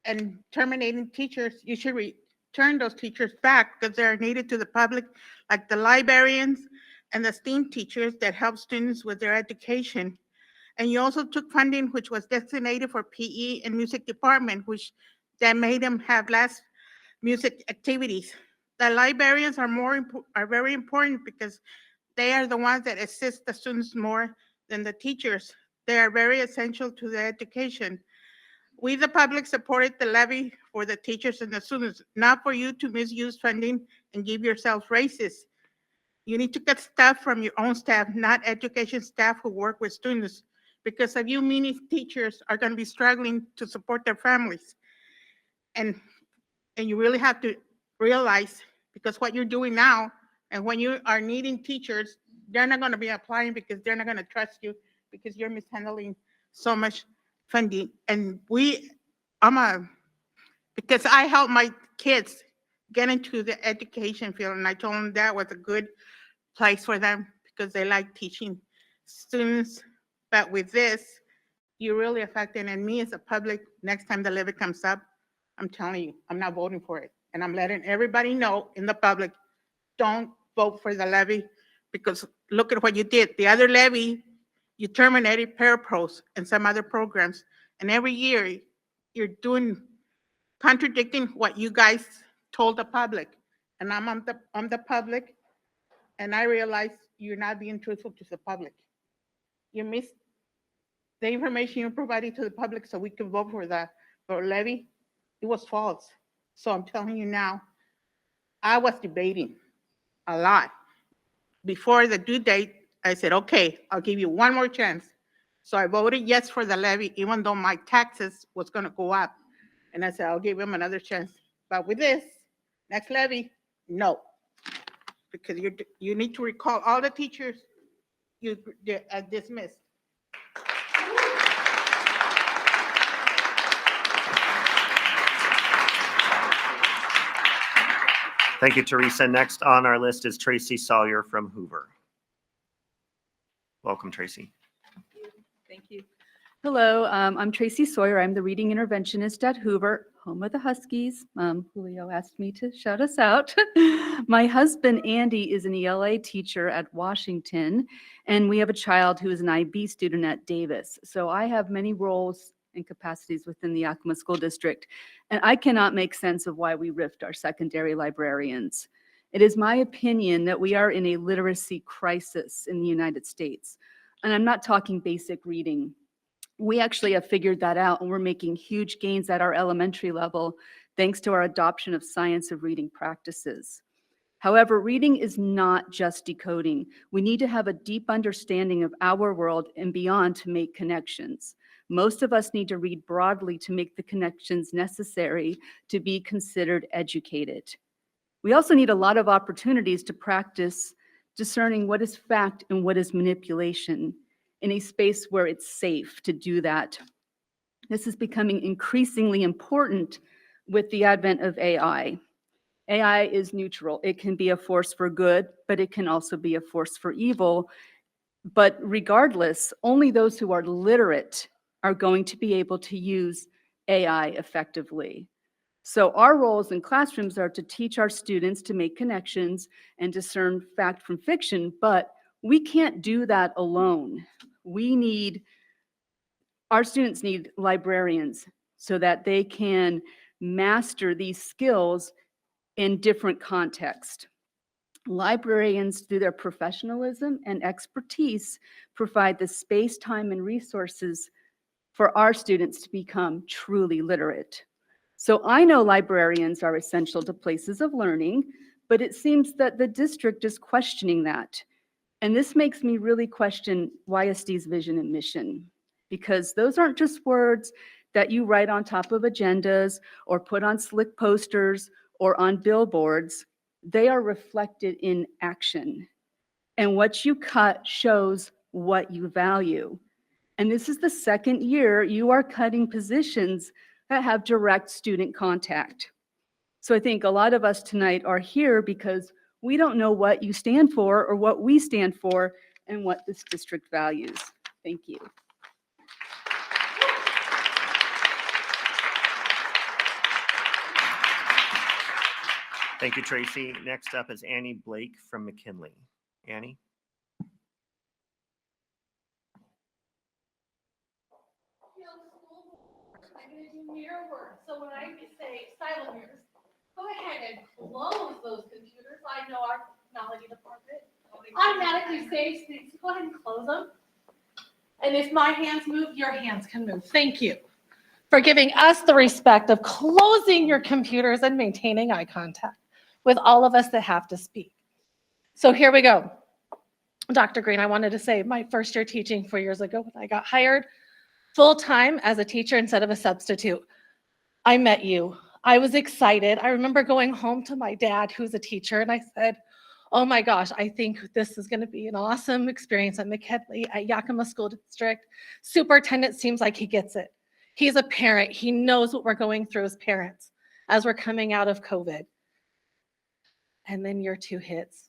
and terminating teachers, you should return those teachers back because they're needed to the public, like the librarians and the STEAM teachers that help students with their education. And you also took funding which was designated for PE and music department, which that made them have less music activities. The librarians are very important because they are the ones that assist the students more than the teachers. They are very essential to the education. We, the public, supported the levy for the teachers and the students, not for you to misuse funding and give yourself raises. You need to get staff from your own staff, not education staff who work with students, because of you, many teachers are going to be struggling to support their families. And you really have to realize, because what you're doing now, and when you are needing teachers, they're not going to be applying because they're not going to trust you because you're mishandling so much funding. And because I help my kids get into the education field, and I told them that was a good place for them because they like teaching students. But with this, you're really affecting, and me as a public, next time the levy comes up, I'm telling you, I'm not voting for it. And I'm letting everybody know in the public, don't vote for the levy because look at what you did. The other levy, you terminated parapros and some other programs. And every year you're contradicting what you guys told the public. And I'm the public, and I realize you're not being truthful to the public. You missed the information you provided to the public so we can vote for levy. It was false. So I'm telling you now, I was debating a lot. Before the due date, I said, okay, I'll give you one more chance. So I voted yes for the levy, even though my taxes was gonna go up. And I said, I'll give him another chance. But with this, next levy, no. Because you need to recall all the teachers you dismissed. Thank you, Teresa. Next on our list is Tracy Sawyer from Hoover. Welcome, Tracy. Thank you. Hello, I'm Tracy Sawyer. I'm the reading interventionist at Hoover, home of the Huskies. Julio asked me to shout us out. My husband, Andy, is an ELA teacher at Washington, and we have a child who is an IB student at Davis. So I have many roles and capacities within the Yakima School District, and I cannot make sense of why we rift our secondary librarians. It is my opinion that we are in a literacy crisis in the United States, and I'm not talking basic reading. We actually have figured that out, and we're making huge gains at our elementary level thanks to our adoption of science of reading practices. However, reading is not just decoding. We need to have a deep understanding of our world and beyond to make connections. Most of us need to read broadly to make the connections necessary to be considered educated. We also need a lot of opportunities to practice discerning what is fact and what is manipulation in a space where it's safe to do that. This is becoming increasingly important with the advent of AI. AI is neutral. It can be a force for good, but it can also be a force for evil. But regardless, only those who are literate are going to be able to use AI effectively. So our roles in classrooms are to teach our students to make connections and discern fact from fiction, but we can't do that alone. Our students need librarians so that they can master these skills in different contexts. Librarians, through their professionalism and expertise, provide the space, time, and resources for our students to become truly literate. So I know librarians are essential to places of learning, but it seems that the district is questioning that. And this makes me really question YSD's vision and mission, because those aren't just words that you write on top of agendas or put on slick posters or on billboards. They are reflected in action. And what you cut shows what you value. And this is the second year you are cutting positions that have direct student contact. So I think a lot of us tonight are here because we don't know what you stand for or what we stand for and what this district values. Thank you. Thank you, Tracy. Next up is Annie Blake from McKinley. Annie? Mirror work. So when I say silent mirrors, go ahead and close those computers. I know our technology department automatically saves things. Go ahead and close them. And if my hands move, your hands can move. Thank you for giving us the respect of closing your computers and maintaining eye contact with all of us that have to speak. So here we go. Dr. Green, I wanted to say my first year teaching 4 years ago when I got hired full-time as a teacher instead of a substitute. I met you. I was excited. I remember going home to my dad, who's a teacher, and I said, oh my gosh, I think this is going to be an awesome experience at McKinley at Yakima School District. Superintendent seems like he gets it. He's a parent. He knows what we're going through as parents as we're coming out of COVID. And then year 2 hits,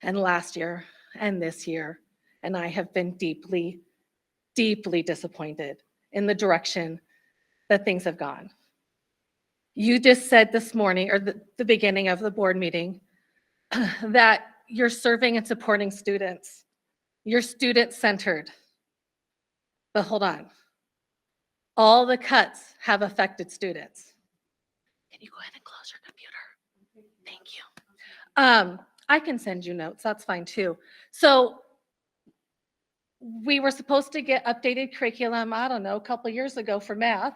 and last year, and this year, and I have been deeply, deeply disappointed in the direction that things have gone. You just said this morning, or the beginning of the board meeting, that you're serving and supporting students. You're student-centered. But hold on. All the cuts have affected students. Can you go ahead and close your computer? Thank you. I can send you notes. That's fine too. So we were supposed to get updated curriculum, I don't know, a couple years ago for math.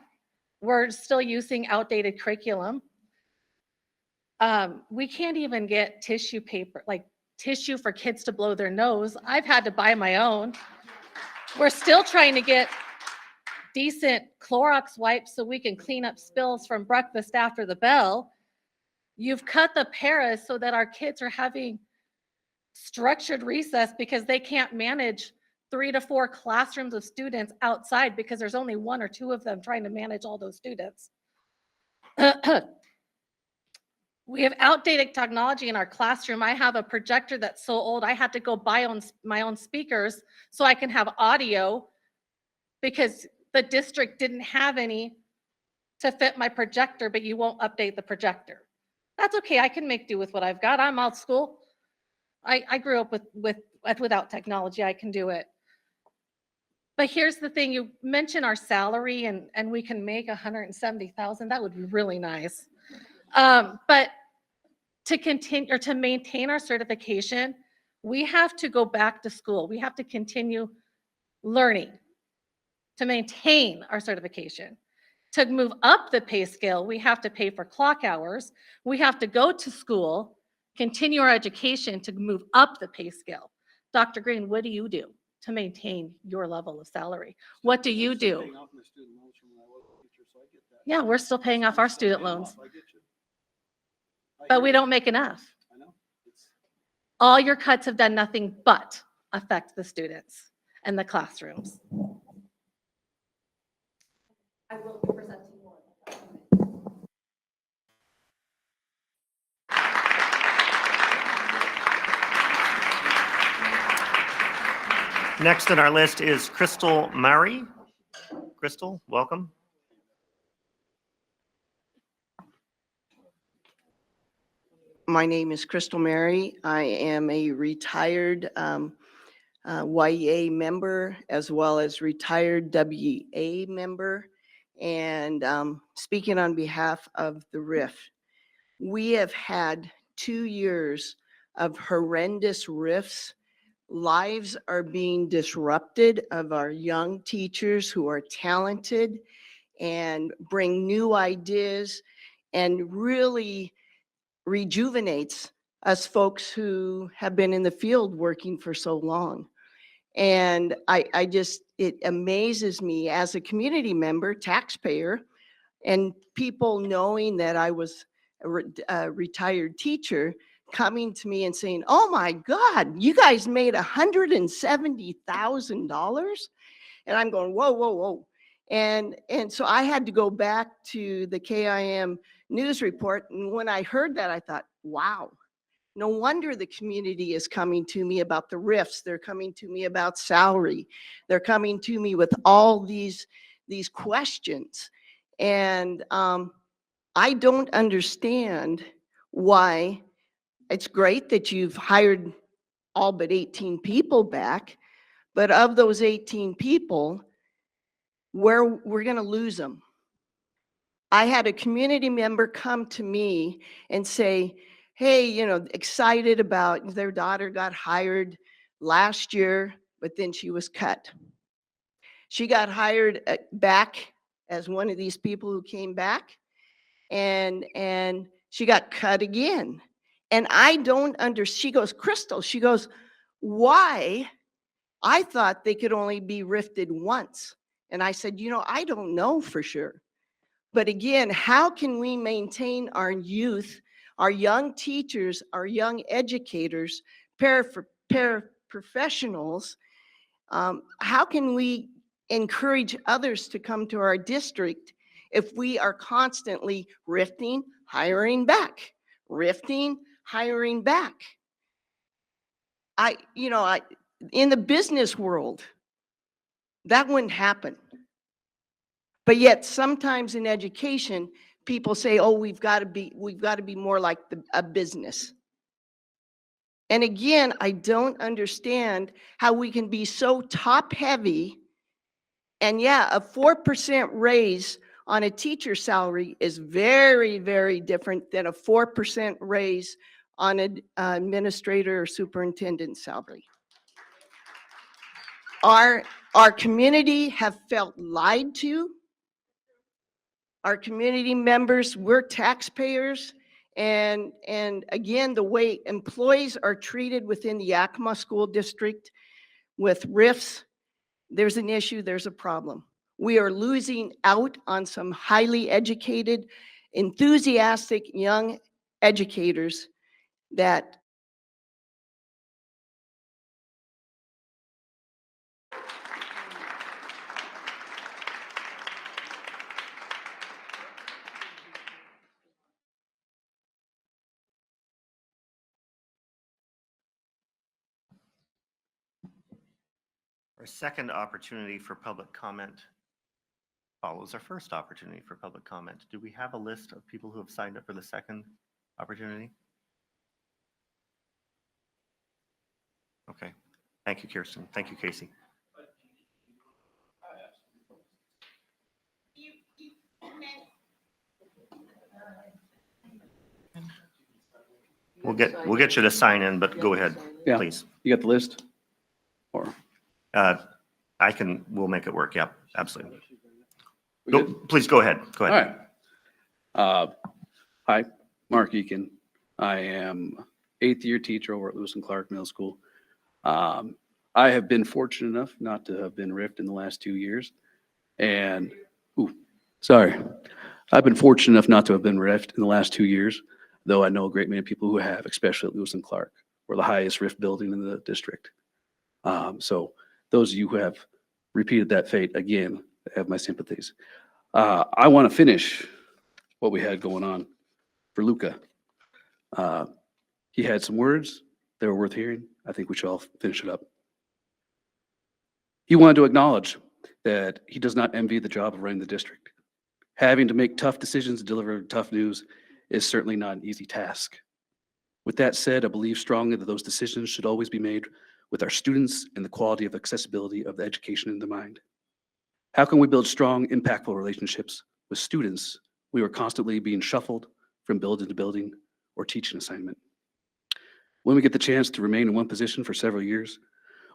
We're still using outdated curriculum. We can't even get tissue paper, like tissue for kids to blow their nose. I've had to buy my own. We're still trying to get decent Clorox wipes so we can clean up spills from breakfast after the bell. You've cut the paras so that our kids are having structured recess because they can't manage 3 to 4 classrooms of students outside because there's only 1 or 2 of them trying to manage all those students. We have outdated technology in our classroom. I have a projector that's so old, I had to go buy my own speakers so I can have audio because the district didn't have any to fit my projector, but you won't update the projector. That's okay, I can make do with what I've got. I'm old school. I grew up without technology, I can do it. But here's the thing, you mentioned our salary and we can make $170,000, that would be really nice. But to continue or to maintain our certification, we have to go back to school. We have to continue learning to maintain our certification. To move up the pay scale, we have to pay for clock hours. We have to go to school, continue our education to move up the pay scale. Dr. Green, what do you do to maintain your level of salary? What do you do? Yeah, we're still paying off our student loans, but we don't make enough. All your cuts have done nothing but affect the students and the classrooms. I will be presenting more. Next on our list is Crystal Murray. Crystal, welcome. My name is Crystal Mary. I am a retired YEA member as well as retired WA member. And speaking on behalf of the RIF, we have had 2 years of horrendous RIFs. Lives are being disrupted of our young teachers who are talented and bring new ideas and really rejuvenates us folks who have been in the field working for so long. And I just, it amazes me as a community member, taxpayer, and people knowing that I was a retired teacher coming to me and saying, oh my God, you guys made $170,000. And I'm going, whoa, whoa, whoa. And so I had to go back to the KIM news report. And when I heard that, I thought, wow, no wonder the community is coming to me about the RIFs. They're coming to me about salary. They're coming to me with all these questions. And I don't understand why. It's great that you've hired all but 18 people back, but of those 18 people, we're going to lose them. I had a community member come to me and say, hey, you know, excited about their daughter got hired last year, but then she was cut. She got hired back as one of these people who came back, and she got cut again. And I don't understand. She goes, Crystal, she goes, why? I thought they could only be rifted once. And I said, you know, I don't know for sure. But again, how can we maintain our youth, our young teachers, our young educators, paraprofessionals, how can we encourage others to come to our district if we are constantly rifting, hiring back, rifting, hiring back? In the business world, that wouldn't happen. But yet sometimes in education, people say, oh, we've got to be more like a business. And again, I don't understand how we can be so top heavy. And yeah, a 4% raise on a teacher salary is very, very different than a 4% raise on an administrator or superintendent salary. Our community have felt lied to. Our community members, we're taxpayers. And again, the way employees are treated within the Yakima School District with RIFs, there's an issue, there's a problem. We are losing out on some highly educated, enthusiastic young educators that Our second opportunity for public comment follows our first opportunity for public comment. Do we have a list of people who have signed up for the second opportunity? Okay. Thank you, Kirsten. Thank you, Casey. We'll get you to sign in, but go ahead, Yeah. please. You got the list? Or We'll make it work. Yeah, absolutely. We Go, good? please go ahead. Go All ahead. right. Hi, Mark Eakin. I am 8th year teacher over at Lewis and Clark Middle School. I have been fortunate enough not to have been riffed in the last 2 years. And, I've been fortunate enough not to have been riffed in the last 2 years, though I know a great many people who have, especially at Lewis and Clark. We're the highest rift building in the district. So those of you who have repeated that fate, again, have my sympathies. I want to finish what we had going on for Luca. He had some words that were worth hearing. I think we should all finish it up. He wanted to acknowledge that he does not envy the job of running the district. Having to make tough decisions and deliver tough news is certainly not an easy task. With that said, I believe strongly that those decisions should always be made with our students and the quality of accessibility of the education in their mind. How can we build strong, impactful relationships with students we are constantly being shuffled from building to building or teaching assignment? When we get the chance to remain in one position for several years,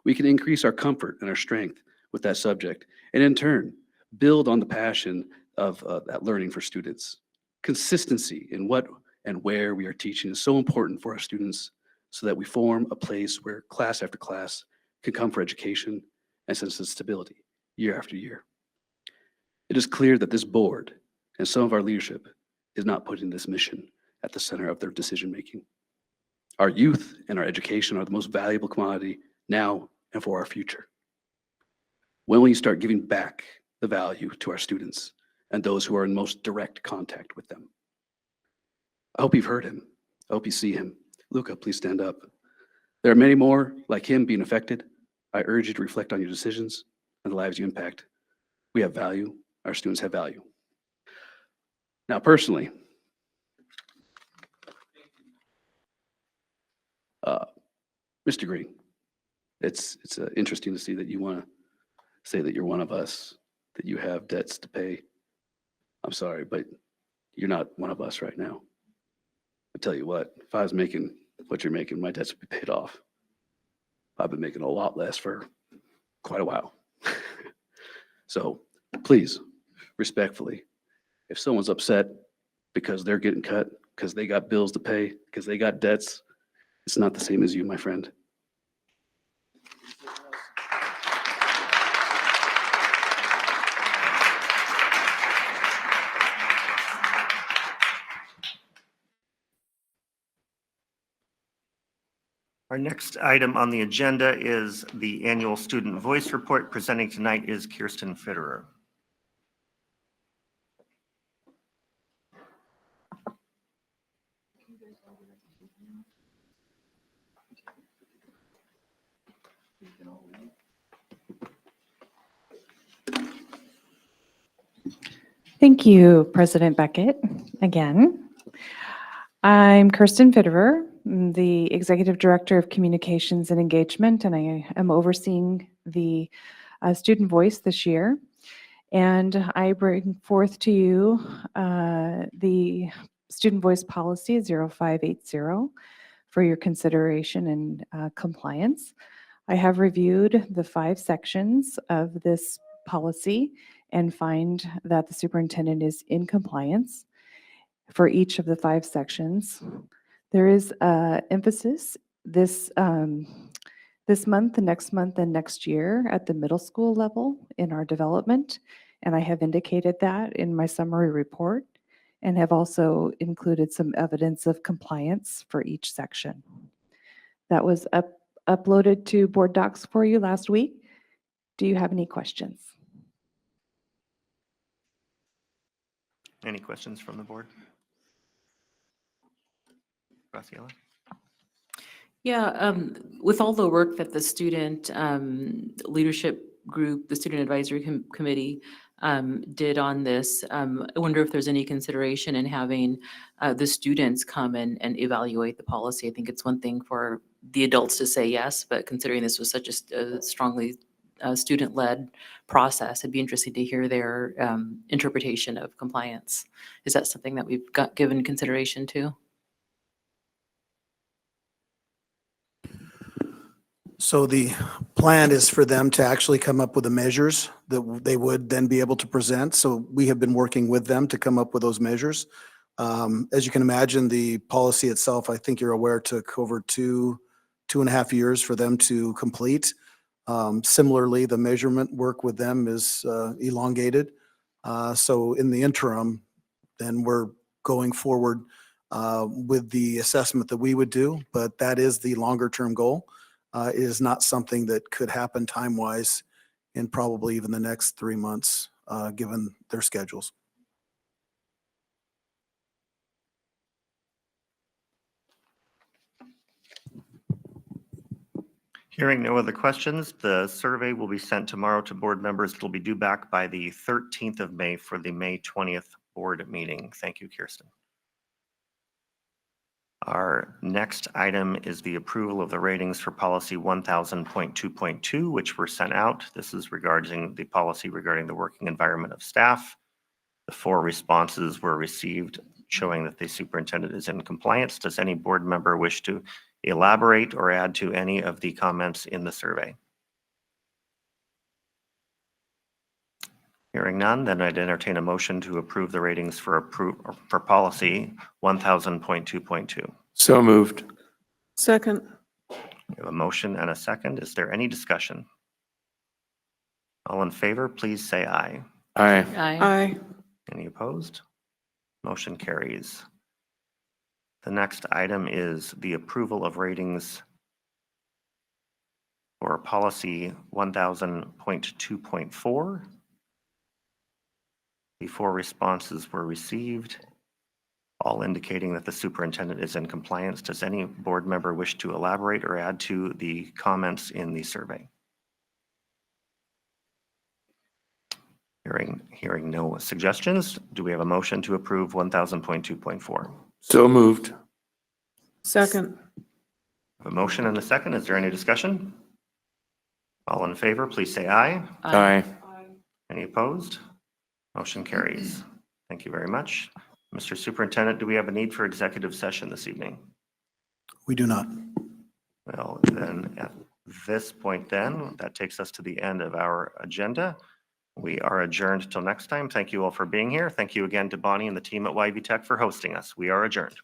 we can increase our comfort and our strength with that subject, and in turn, build on the passion of that learning for students. Consistency in what and where we are teaching is so important for our students so that we form a place where class after class can come for education and sense of stability year after year. It is clear that this board and some of our leadership is not putting this mission at the center of their decision-making. Our youth and our education are the most valuable commodity now and for our future. When will you start giving back the value to our students and those who are in most direct contact with them? I hope you've heard him. I hope you see him. Luca, please stand up. There are many more like him being affected. I urge you to reflect on your decisions and the lives you impact. We have value. Our students have value. Now, personally, Mr. Green, it's interesting to see that you want to say that you're one of us, that you have debts to pay. I'm sorry, but you're not one of us right now. I tell you what, if I was making what you're making, my debts would be paid off. I've been making a lot less for quite a while. So please, respectfully, if someone's upset because they're getting cut, because they got bills to pay, because they got debts, it's not the same as you, my friend. Our next item on the agenda is the annual student voice report. Presenting tonight is Kirsten Fitterer. Thank you, President Beckett, again. I'm Kirsten Fitterer, the Executive Director of Communications and Engagement, and I am overseeing the student voice this year. And I bring forth to you the Student Voice Policy 0580 for your consideration and compliance. I have reviewed the 5 sections of this policy and find that the superintendent is in compliance for each of the 5 sections. There is emphasis this month, the next month, and next year at the middle school level in our development, and I have indicated that in my summary report and have also included some evidence of compliance for each section. That was uploaded to board docs for you last week. Do you have any questions? Any questions from the board? Graciela? Yeah, with all the work that the student leadership group, the student advisory committee did on this, I wonder if there's any consideration in having the students come and evaluate the policy. I think it's one thing for the adults to say yes, but considering this was such a strongly student-led process, it'd be interesting to hear their interpretation of compliance. Is that something that we've got given consideration to? So the plan is for them to actually come up with the measures that they would then be able to present. So we have been working with them to come up with those measures. As you can imagine, the policy itself, I think you're aware, took over 2.5 years for them to complete. Similarly, the measurement work with them is elongated. So in the interim, then we're going forward with the assessment that we would do, but that is the longer term goal. It is not something that could happen time-wise in probably even the next 3 months, given their schedules. Hearing no other questions, the survey will be sent tomorrow to board members. It'll be due back by the 13th of May for the May 20th board meeting. Thank you, Kirsten. Our next item is the approval of the ratings for policy 1000.2.2, which were sent out. This is regarding the policy regarding the working environment of staff. The 4 responses were received showing that the superintendent is in compliance. Does any board member wish to elaborate or add to any of the comments in the survey? Hearing none, then I'd entertain a motion to approve the ratings for policy 1000.2.2. So moved. Second. We have a motion and a second. Is there any discussion? All in favor, please say aye. Aye. Aye. Any opposed? Motion carries. The next item is the approval of ratings for policy 1000.2.4. The 4 responses were received, all indicating that the superintendent is in compliance. Does any board member wish to elaborate or add to the comments in the survey? Hearing no suggestions, do we have a motion to approve 1000.2.4? So moved. Second. A motion and a second. Is there any discussion? All in favor, please say aye. Aye. Any opposed? Motion carries. Thank you very much. Mr. Superintendent, do we have a need for executive session this evening? We do not. Well, then at this point then, that takes us to the end of our agenda. We are adjourned till next time. Thank you all for being here. Thank you again to Bonnie and the team at YVTech for hosting us. We are adjourned.